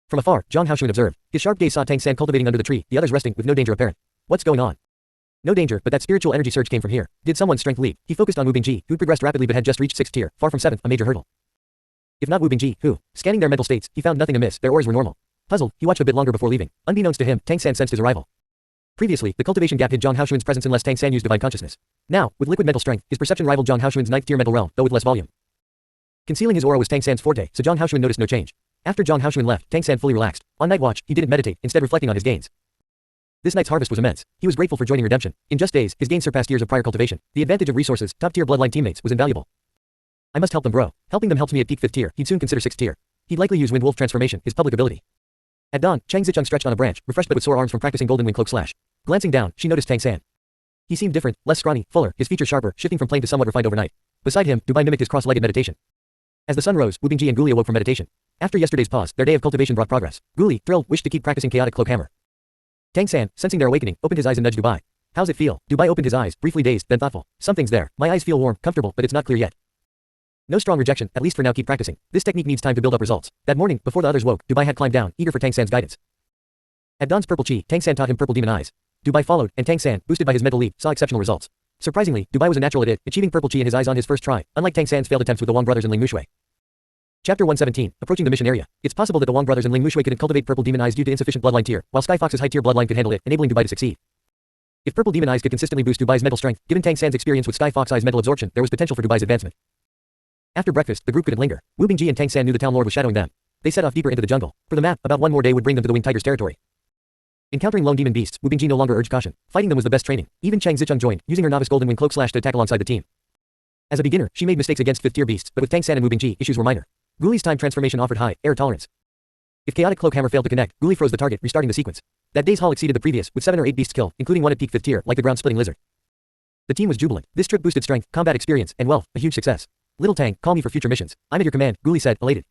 From afar, Zhang Haoxuan observed. His sharp gaze saw Tang San cultivating under the tree, the others resting, with no danger apparent. What's going on? No danger, but that spiritual energy surge came from here. Did someone's strength leap? He focused on Wu Bingji, who'd progressed rapidly but had just reached 6th tier, far from 7th, a major hurdle. If not Wu Bingji, who? Scanning their mental states, he found nothing amiss, their auras were normal. Puzzled, he watched a bit longer before leaving. Unbeknownst to him, Tang San sensed his arrival. Previously, the cultivation gap hid Zhang Haoxuan's presence unless Tang San used divine consciousness. Now, with liquid mental strength, his perception rivaled Zhang Haoxuan's 9th tier mental realm, though with less volume. Concealing his aura was Tang San's forte, so Zhang Haoxuan noticed no change. After Zhang Haoxuan left, Tang San fully relaxed. On night watch, he didn't meditate, instead reflecting on his gains. This night's harvest was immense. He was grateful for joining Redemption. In just days, his gains surpassed years of prior cultivation. The advantage of resources, top-tier bloodline teammates, was invaluable. I must help them grow. Helping them helps me at peak 5th tier. He'd soon consider 6th tier. He'd likely use Wind Wolf transformation, his public ability. At dawn, Chang Zicheng stretched on a branch, refreshed but with sore arms from practicing Golden Wing Cloak Slash. Glancing down, she noticed Tang San. He seemed different, less scrawny, fuller, his features sharper, shifting from plain to somewhat refined overnight. Beside him, Dubai mimicked his cross-legged meditation. As the sun rose, Wu Bingji and Guli awoke from meditation. After yesterday's pause, their day of cultivation brought progress. Guli, thrilled, wished to keep practicing chaotic cloak hammer. Tang San, sensing their awakening, opened his eyes and nudged Dubai. How's it feel? Dubai opened his eyes, briefly dazed, then thoughtful. Something's there. My eyes feel warm, comfortable, but it's not clear yet. No strong rejection, at least for now keep practicing. This technique needs time to build up results. That morning, before the others woke, Dubai had climbed down, eager for Tang San's guidance. At dawn's purple chi, Tang San taught him purple demon eyes. Dubai followed, and Tang San, boosted by his mental leap, saw exceptional results. Surprisingly, Dubai was a natural at it, achieving purple chi in his eyes on his first try, unlike Tang San's failed attempts with the Wang brothers and Ling Mushui. Chapter 117, Approaching the Mission Area. It's possible that the Wang brothers and Ling Mushui couldn't cultivate purple demon eyes due to insufficient bloodline tier, while Sky Fox's high tier bloodline could handle it, enabling Dubai to succeed. If purple demon eyes could consistently boost Dubai's mental strength, given Tang San's experience with Sky Fox Eye's mental absorption, there was potential for Dubai's advancement. After breakfast, the group couldn't linger. Wu Bingji and Tang San knew the town lord was shadowing them. They set off deeper into the jungle. For the map, about one more day would bring them to the winged tiger's territory. Encountering lone demon beasts, Wu Bingji no longer urged caution. Fighting them was the best training. Even Chang Zicheng joined, using her novice Golden Wing Cloak Slash to attack alongside the team. As a beginner, she made mistakes against 5th tier beasts, but with Tang San and Wu Bingji, issues were minor. Guli's time transformation offered high error tolerance. If chaotic cloak hammer failed to connect, Guli froze the target, restarting the sequence. That day's haul exceeded the previous, with 7 or 8 beasts killed, including one at peak 5th tier, like the ground-splitting lizard. The team was jubilant. This trip boosted strength, combat experience, and wealth, a huge success. Little Tang, call me for future missions. I'm at your command, Guli said, elated.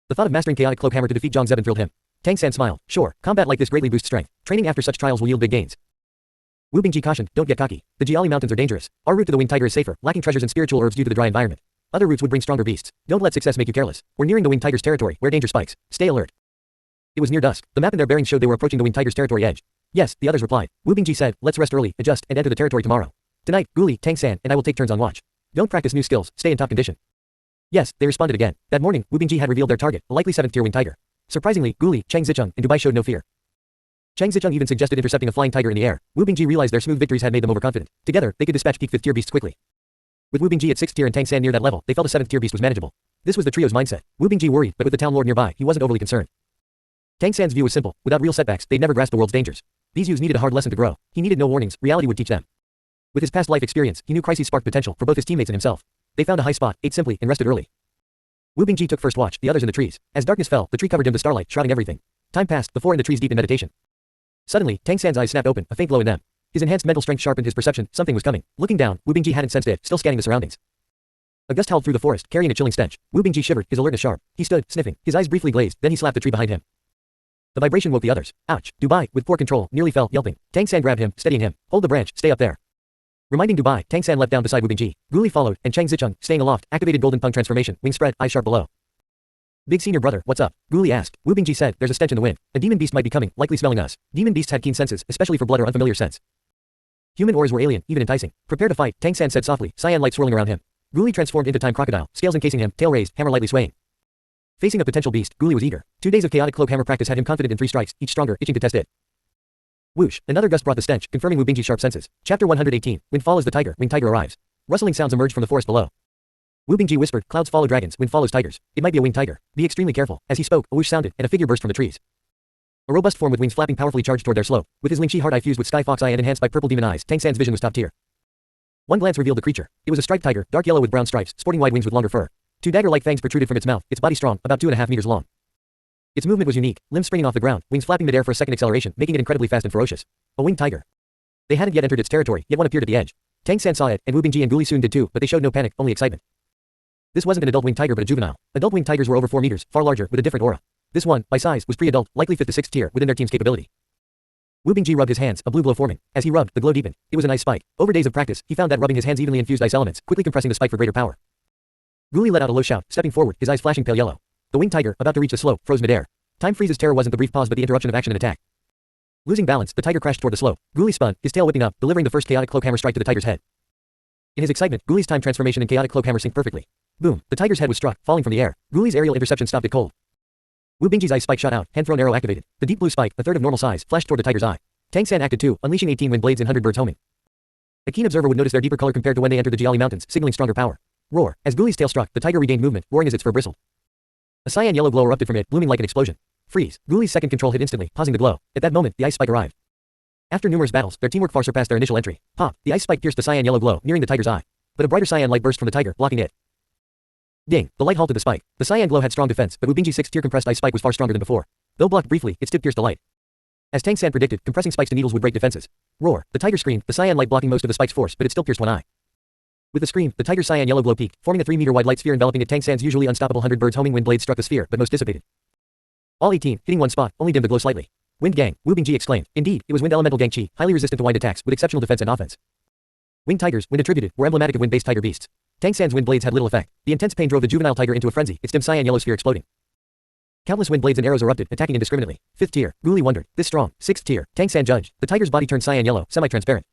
The thought of mastering chaotic cloak hammer to defeat Zhang Zeben thrilled him. Tang San smiled. Sure, combat like this greatly boosts strength. Training after such trials will yield big gains. Wu Bingji cautioned, don't get cocky. The Jiali Mountains are dangerous. Our route to the Winged Tiger is safer, lacking treasures and spiritual herbs due to the dry environment. Other routes would bring stronger beasts. Don't let success make you careless. We're nearing the Winged Tiger's territory, where danger spikes. Stay alert. It was near dusk. The map and their bearings showed they were approaching the Winged Tiger's territory edge. Yes, the others replied. Wu Bingji said, let's rest early, adjust, and enter the territory tomorrow. Tonight, Guli, Tang San, and I will take turns on watch. Don't practice new skills, stay in top condition. Yes, they responded again. That morning, Wu Bingji had revealed their target, a likely 7th tier Winged Tiger. Surprisingly, Guli, Chang Zicheng, and Dubai showed no fear. Chang Zicheng even suggested intercepting a flying tiger in the air. Wu Bingji realized their smooth victories had made them overconfident. Together, they could dispatch peak 5th tier beasts quickly. With Wu Bingji at 6th tier and Tang San near that level, they felt a 7th tier beast was manageable. This was the trio's mindset. Wu Bingji worried, but with the town lord nearby, he wasn't overly concerned. Tang San's view was simple. Without real setbacks, they'd never grasp the world's dangers. These youths needed a hard lesson to grow. He needed no warnings, reality would teach them. With his past life experience, he knew crises sparked potential for both his teammates and himself. They found a high spot, ate simply, and rested early. Wu Bingji took first watch, the others in the trees. As darkness fell, the tree covered him, the starlight shrouding everything. Time passed, the four in the trees deep in meditation. Suddenly, Tang San's eyes snapped open, a faint glow in them. His enhanced mental strength sharpened his perception, something was coming. Looking down, Wu Bingji hadn't sensed it, still scanning the surroundings. A gust howled through the forest, carrying a chilling stench. Wu Bingji shivered, his alertness sharp. He stood, sniffing, his eyes briefly glazed, then he slapped the tree behind him. The vibration woke the others. Ouch. Dubai, with poor control, nearly fell, yelping. Tang San grabbed him, steadying him. Hold the branch, stay up there. Reminding Dubai, Tang San leapt down beside Wu Bingji. Guli followed, and Chang Zicheng, staying aloft, activated Golden Pung transformation, wings spread, eyes sharp below. Big senior brother, what's up? Guli asked. Wu Bingji said, there's a stench in the wind. A demon beast might be coming, likely smelling us. Demon beasts had keen senses, especially for blood or unfamiliar scents. Human auras were alien, even enticing. Prepare to fight, Tang San said softly, cyan light swirling around him. Guli transformed into time crocodile, scales encasing him, tail raised, hammer lightly swaying. Facing a potential beast, Guli was eager. 2 days of chaotic cloak hammer practice had him confident in 3 strikes, each stronger, itching to test it. Whoosh, another gust brought the stench, confirming Wu Bingji's sharp senses. Chapter 118, Windfall as the tiger, Winged Tiger arrives. Rustling sounds emerged from the forest below. Wu Bingji whispered, clouds follow dragons, wind follows tigers. It might be a winged tiger. Be extremely careful. As he spoke, a whoosh sounded, and a figure burst from the trees. A robust form with wings flapping powerfully charged toward their slope. With his Lingxi heart eye fused with Sky Fox Eye and enhanced by purple demon eyes, Tang San's vision was top tier. One glance revealed the creature. It was a striped tiger, dark yellow with brown stripes, sporting wide wings with longer fur. Two dagger-like fangs protruded from its mouth, its body strong, about 2.5 meters long. Its movement was unique, limbs springing off the ground, wings flapping midair for a second acceleration, making it incredibly fast and ferocious. A winged tiger. They hadn't yet entered its territory, yet one appeared at the edge. Tang San saw it, and Wu Bingji and Guli soon did too, but they showed no panic, only excitement. This wasn't an adult winged tiger but a juvenile. Adult winged tigers were over 4 meters, far larger, with a different aura. This one, by size, was pre-adult, likely fit the 6th tier, within their team's capability. Wu Bingji rubbed his hands, a blue glow forming. As he rubbed, the glow deepened. It was an ice spike. Over days of practice, he found that rubbing his hands evenly infused ice elements, quickly compressing the spike for greater power. Guli let out a low shout, stepping forward, his eyes flashing pale yellow. The winged tiger, about to reach the slope, froze midair. Time Freeze's terror wasn't the brief pause but the interruption of action and attack. Losing balance, the tiger crashed toward the slope. Guli spun, his tail whipping up, delivering the first chaotic cloak hammer strike to the tiger's head. In his excitement, Guli's time transformation and chaotic cloak hammer synced perfectly. Boom, the tiger's head was struck, falling from the air. Guli's aerial interception stopped it cold. Wu Bingji's ice spike shot out, hand-thrown arrow activated. The deep blue spike, a third of normal size, flashed toward the tiger's eye. Tang San acted too, unleashing 18 wind blades and 100 birds homing. A keen observer would notice their deeper color compared to when they entered the Jiali Mountains, signaling stronger power. Roar. As Guli's tail struck, the tiger regained movement, roaring as its fur bristled. A cyan yellow glow erupted from it, blooming like an explosion. Freeze. Guli's second control hit instantly, pausing the glow. At that moment, the ice spike arrived. After numerous battles, their teamwork far surpassed their initial entry. Pop. The ice spike pierced the cyan yellow glow, nearing the tiger's eye. But a brighter cyan light burst from the tiger, blocking it. Ding. The light halted the spike. The cyan glow had strong defense, but Wu Bingji's 6th tier compressed ice spike was far stronger than before. Though blocked briefly, its tip pierced the light. As Tang San predicted, compressing spikes to needles would break defenses. Roar. The tiger screamed, the cyan light blocking most of the spike's force, but it still pierced one eye. With the scream, the tiger's cyan yellow glow peaked, forming a 3-meter wide light sphere enveloping it. Tang San's usually unstoppable 100 birds homing wind blades struck the sphere, but most dissipated. All 18, hitting one spot, only dimmed the glow slightly. Wind Gang, Wu Bingji exclaimed. Indeed, it was wind elemental Gang Chi, highly resistant to wind attacks, with exceptional defense and offense. Winged tigers, wind attributed, were emblematic of wind-based tiger beasts. Tang San's wind blades had little effect. The intense pain drove the juvenile tiger into a frenzy, its dim cyan yellow sphere exploding. Countless wind blades and arrows erupted, attacking indiscriminately. 5th tier, Guli wondered. This strong. 6th tier, Tang San judged. The tiger's body turned cyan yellow, semi-transparent.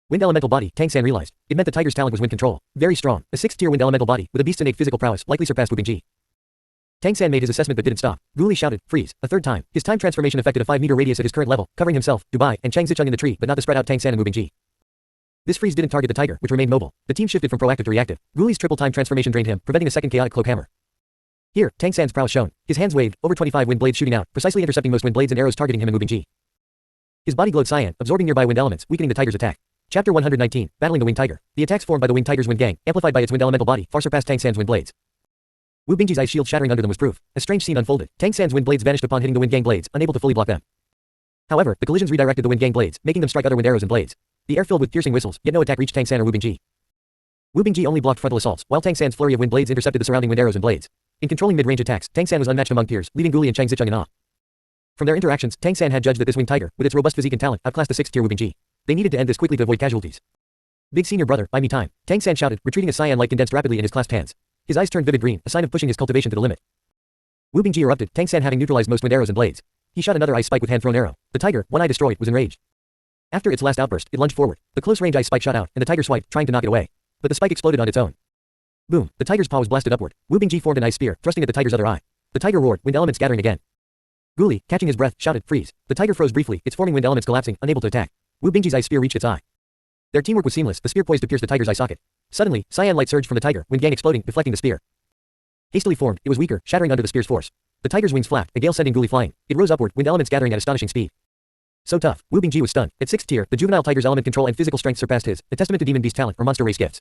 Wind elemental body, Tang San realized. It meant the tiger's talent was wind control. Very strong. A 6th tier wind elemental body, with a beast's innate physical prowess, likely surpassed Wu Bingji. Tang San made his assessment but didn't stop. Guli shouted, freeze, a third time. His time transformation affected a 5-meter radius at his current level, covering himself, Dubai, and Chang Zicheng in the tree, but not the spread out Tang San and Wu Bingji. This freeze didn't target the tiger, which remained mobile. The team shifted from proactive to reactive. Guli's triple time transformation drained him, preventing a second chaotic cloak hammer. Here, Tang San's prowess shone. His hands waved, over 25 wind blades shooting out, precisely intercepting most wind blades and arrows targeting him and Wu Bingji. His body glowed cyan, absorbing nearby wind elements, weakening the tiger's attack. Chapter 119, Battling the Winged Tiger. The attacks formed by the Winged Tiger's wind gang, amplified by its wind elemental body, far surpassed Tang San's wind blades. Wu Bingji's ice shield shattering under them was proof. A strange scene unfolded. Tang San's wind blades vanished upon hitting the wind gang blades, unable to fully block them. However, the collisions redirected the wind gang blades, making them strike other wind arrows and blades. The air filled with piercing whistles, yet no attack reached Tang San or Wu Bingji. Wu Bingji only blocked frontal assaults, while Tang San's flurry of wind blades intercepted the surrounding wind arrows and blades. In controlling mid-range attacks, Tang San was unmatched among peers, leaving Guli and Chang Zicheng in awe. From their interactions, Tang San had judged that this winged tiger, with its robust physique and talent, outclassed the 6th tier Wu Bingji. They needed to end this quickly to avoid casualties. Big senior brother, buy me time. Tang San shouted, retreating as cyan light condensed rapidly in his clasped hands. His eyes turned vivid green, a sign of pushing his cultivation to the limit. Wu Bingji erupted, Tang San having neutralized most wind arrows and blades. He shot another ice spike with hand-thrown arrow. The tiger, one eye destroyed, was enraged. After its last outburst, it lunged forward. The close-range ice spike shot out, and the tiger swiped, trying to knock it away. But the spike exploded on its own. Boom! The tiger's paw was blasted upward. Wu Bingji formed an ice spear, thrusting at the tiger's other eye. The tiger roared, wind elements gathering again. Guli, catching his breath, shouted, freeze. The tiger froze briefly, its forming wind elements collapsing, unable to attack. Wu Bingji's ice spear reached its eye. Their teamwork was seamless, the spear poised to pierce the tiger's eye socket. Suddenly, cyan light surged from the tiger, wind gang exploding, deflecting the spear. Hastily formed, it was weaker, shattering under the spear's force. The tiger's wings flapped, a gale sending Guli flying. It rose upward, wind elements gathering at astonishing speed. So tough, Wu Bingji was stunned. At 6th tier, the juvenile tiger's element control and physical strength surpassed his, a testament to demon beast talent or monster race gifts.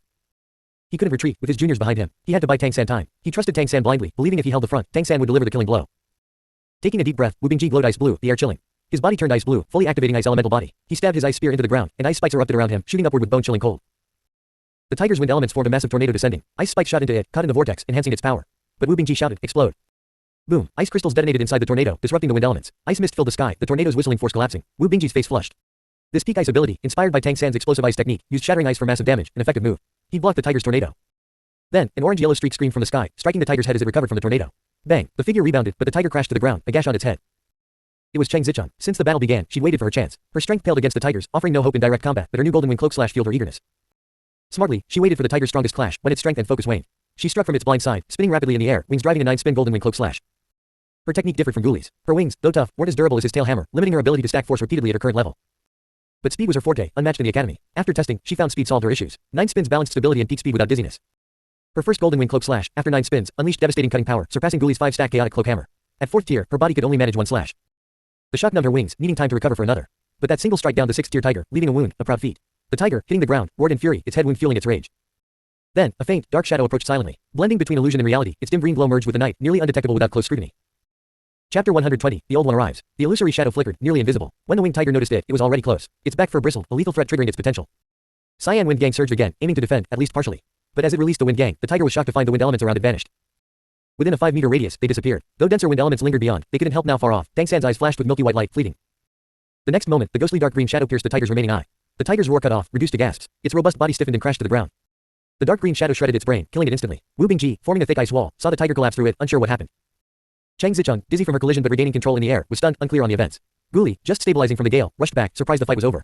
He couldn't retreat, with his juniors behind him. He had to buy Tang San time. He trusted Tang San blindly, believing if he held the front, Tang San would deliver the killing blow. Taking a deep breath, Wu Bingji glowed ice blue, the air chilling. His body turned ice blue, fully activating ice elemental body. He stabbed his ice spear into the ground, and ice spikes erupted around him, shooting upward with bone-chilling cold. The tiger's wind elements formed a massive tornado descending. Ice spikes shot into it, caught in the vortex, enhancing its power. But Wu Bingji shouted, explode. Boom! Ice crystals detonated inside the tornado, disrupting the wind elements. Ice mist filled the sky, the tornado's whistling force collapsing. Wu Bingji's face flushed. This peak ice ability, inspired by Tang San's explosive ice technique, used shattering ice for massive damage, an effective move. He blocked the tiger's tornado. Then, an orange-yellow streak screamed from the sky, striking the tiger's head as it recovered from the tornado. Bang! The figure rebounded, but the tiger crashed to the ground, a gash on its head. It was Chang Zicheng. Since the battle began, she'd waited for her chance. Her strength paled against the tiger's, offering no hope in direct combat, but her new golden wing cloak slash fueled her eagerness. Smartly, she waited for the tiger's strongest clash, when its strength and focus waned. She struck from its blind side, spinning rapidly in the air, wings driving a 9-spin golden wing cloak slash. Her technique differed from Guli's. Her wings, though tough, weren't as durable as his tail hammer, limiting her ability to stack force repeatedly at her current level. But speed was her forte, unmatched in the academy. After testing, she found speed solved her issues. 9 spins balanced stability and peak speed without dizziness. Her first golden wing cloak slash, after 9 spins, unleashed devastating cutting power, surpassing Guli's 5-stack chaotic cloak hammer. At 4th tier, her body could only manage 1 slash. The shock numbed her wings, needing time to recover for another. But that single strike downed the 6th tier tiger, leaving a wound, a proud feat. The tiger, hitting the ground, roared in fury, its head wound fueling its rage. Then, a faint, dark shadow approached silently. Blending between illusion and reality, its dim green glow merged with the night, nearly undetectable without close scrutiny. Chapter 120, The Old One arrives. The illusory shadow flickered, nearly invisible. When the winged tiger noticed it, it was already close. Its back fur bristled, a lethal threat triggering its potential. Cyan Wind Gang surged again, aiming to defend, at least partially. But as it released the Wind Gang, the tiger was shocked to find the wind elements around it vanished. Within a 5-meter radius, they disappeared. Though denser wind elements lingered beyond, they couldn't help now far off. Tang San's eyes flashed with milky white light, fleeting. The next moment, the ghostly dark green shadow pierced the tiger's remaining eye. The tiger's roar cut off, reduced to gasps. Its robust body stiffened and crashed to the ground. The dark green shadow shredded its brain, killing it instantly. Wu Bingji, forming a thick ice wall, saw the tiger collapse through it, unsure what happened. Chang Zicheng, dizzy from her collision but regaining control in the air, was stunned, unclear on the events. Guli, just stabilizing from the gale, rushed back, surprised the fight was over.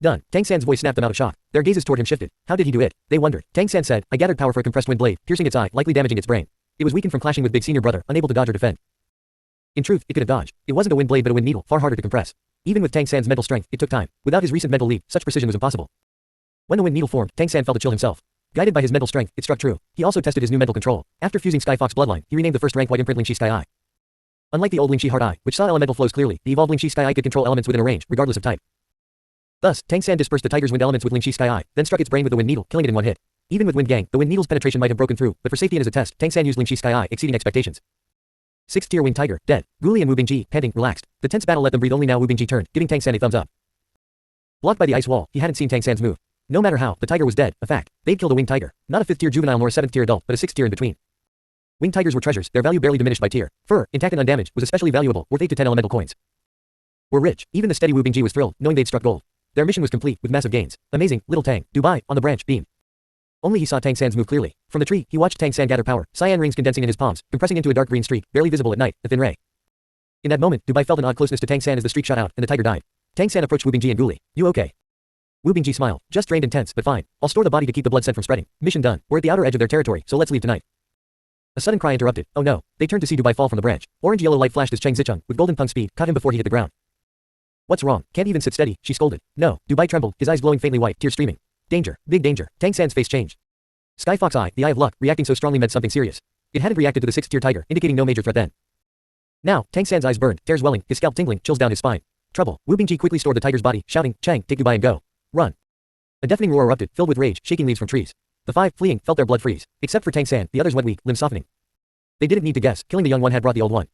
Done. Tang San's voice snapped them out of shock. Their gazes toward him shifted. How did he do it? They wondered. Tang San said, I gathered power for a compressed wind blade, piercing its eye, likely damaging its brain. It was weakened from clashing with Big Senior Brother, unable to dodge or defend. In truth, it could have dodged. It wasn't a wind blade but a wind needle, far harder to compress. Even with Tang San's mental strength, it took time. Without his recent mental leap, such precision was impossible. When the wind needle formed, Tang San felt a chill himself. Guided by his mental strength, it struck true. He also tested his new mental control. After fusing Sky Fox bloodline, he renamed the first rank white imprint Lingxi Sky Eye. Unlike the old Lingxi Heart Eye, which saw elemental flows clearly, the evolved Lingxi Sky Eye could control elements within a range, regardless of type. Thus, Tang San dispersed the tiger's wind elements with Lingxi Sky Eye, then struck its brain with the wind needle, killing it in one hit. Even with Wind Gang, the wind needle's penetration might have broken through, but for safety and as a test, Tang San used Lingxi Sky Eye, exceeding expectations. 6th tier winged tiger, dead. Guli and Wu Bingji, panting, relaxed. The tense battle let them breathe. Only now Wu Bingji turned, giving Tang San a thumbs up. Blocked by the ice wall, he hadn't seen Tang San's move. No matter how, the tiger was dead, a fact. They'd killed a winged tiger. Not a 5th tier juvenile nor a 7th tier adult, but a 6th tier in between. Winged tigers were treasures, their value barely diminished by tier. Fur, intact and undamaged, was especially valuable, worth 8 to 10 elemental coins. We're rich. Even the steady Wu Bingji was thrilled, knowing they'd struck gold. Their mission was complete, with massive gains. Amazing, little Tang, Dubai, on the branch, beam. Only he saw Tang San's move clearly. From the tree, he watched Tang San gather power, cyan rings condensing in his palms, compressing into a dark green streak, barely visible at night, a thin ray. In that moment, Dubai felt an odd closeness to Tang San as the streak shot out, and the tiger died. Tang San approached Wu Bingji and Guli. You okay? Wu Bingji smiled. Just drained and tense, but fine. I'll store the body to keep the blood scent from spreading. Mission done. We're at the outer edge of their territory, so let's leave tonight. A sudden cry interrupted. Oh no. They turned to see Dubai fall from the branch. Orange-yellow light flashed as Cheng Zicheng, with golden tongue speed, caught him before he hit the ground. What's wrong? Can't even sit steady, she scolded. No. Dubai trembled, his eyes glowing faintly white, tears streaming. Danger. Big danger. Tang San's face changed. Sky Fox Eye, the eye of luck, reacting so strongly meant something serious. It hadn't reacted to the 6th tier tiger, indicating no major threat then. Now, Tang San's eyes burned, tears welling, his scalp tingling, chills down his spine. Trouble. Wu Bingji quickly stored the tiger's body, shouting, Chang, take Dubai and go. Run. A deafening roar erupted, filled with rage, shaking leaves from trees. The 5, fleeing, felt their blood freeze. Except for Tang San, the others went weak, limbs softening. They didn't need to guess, killing the young one had brought the old one.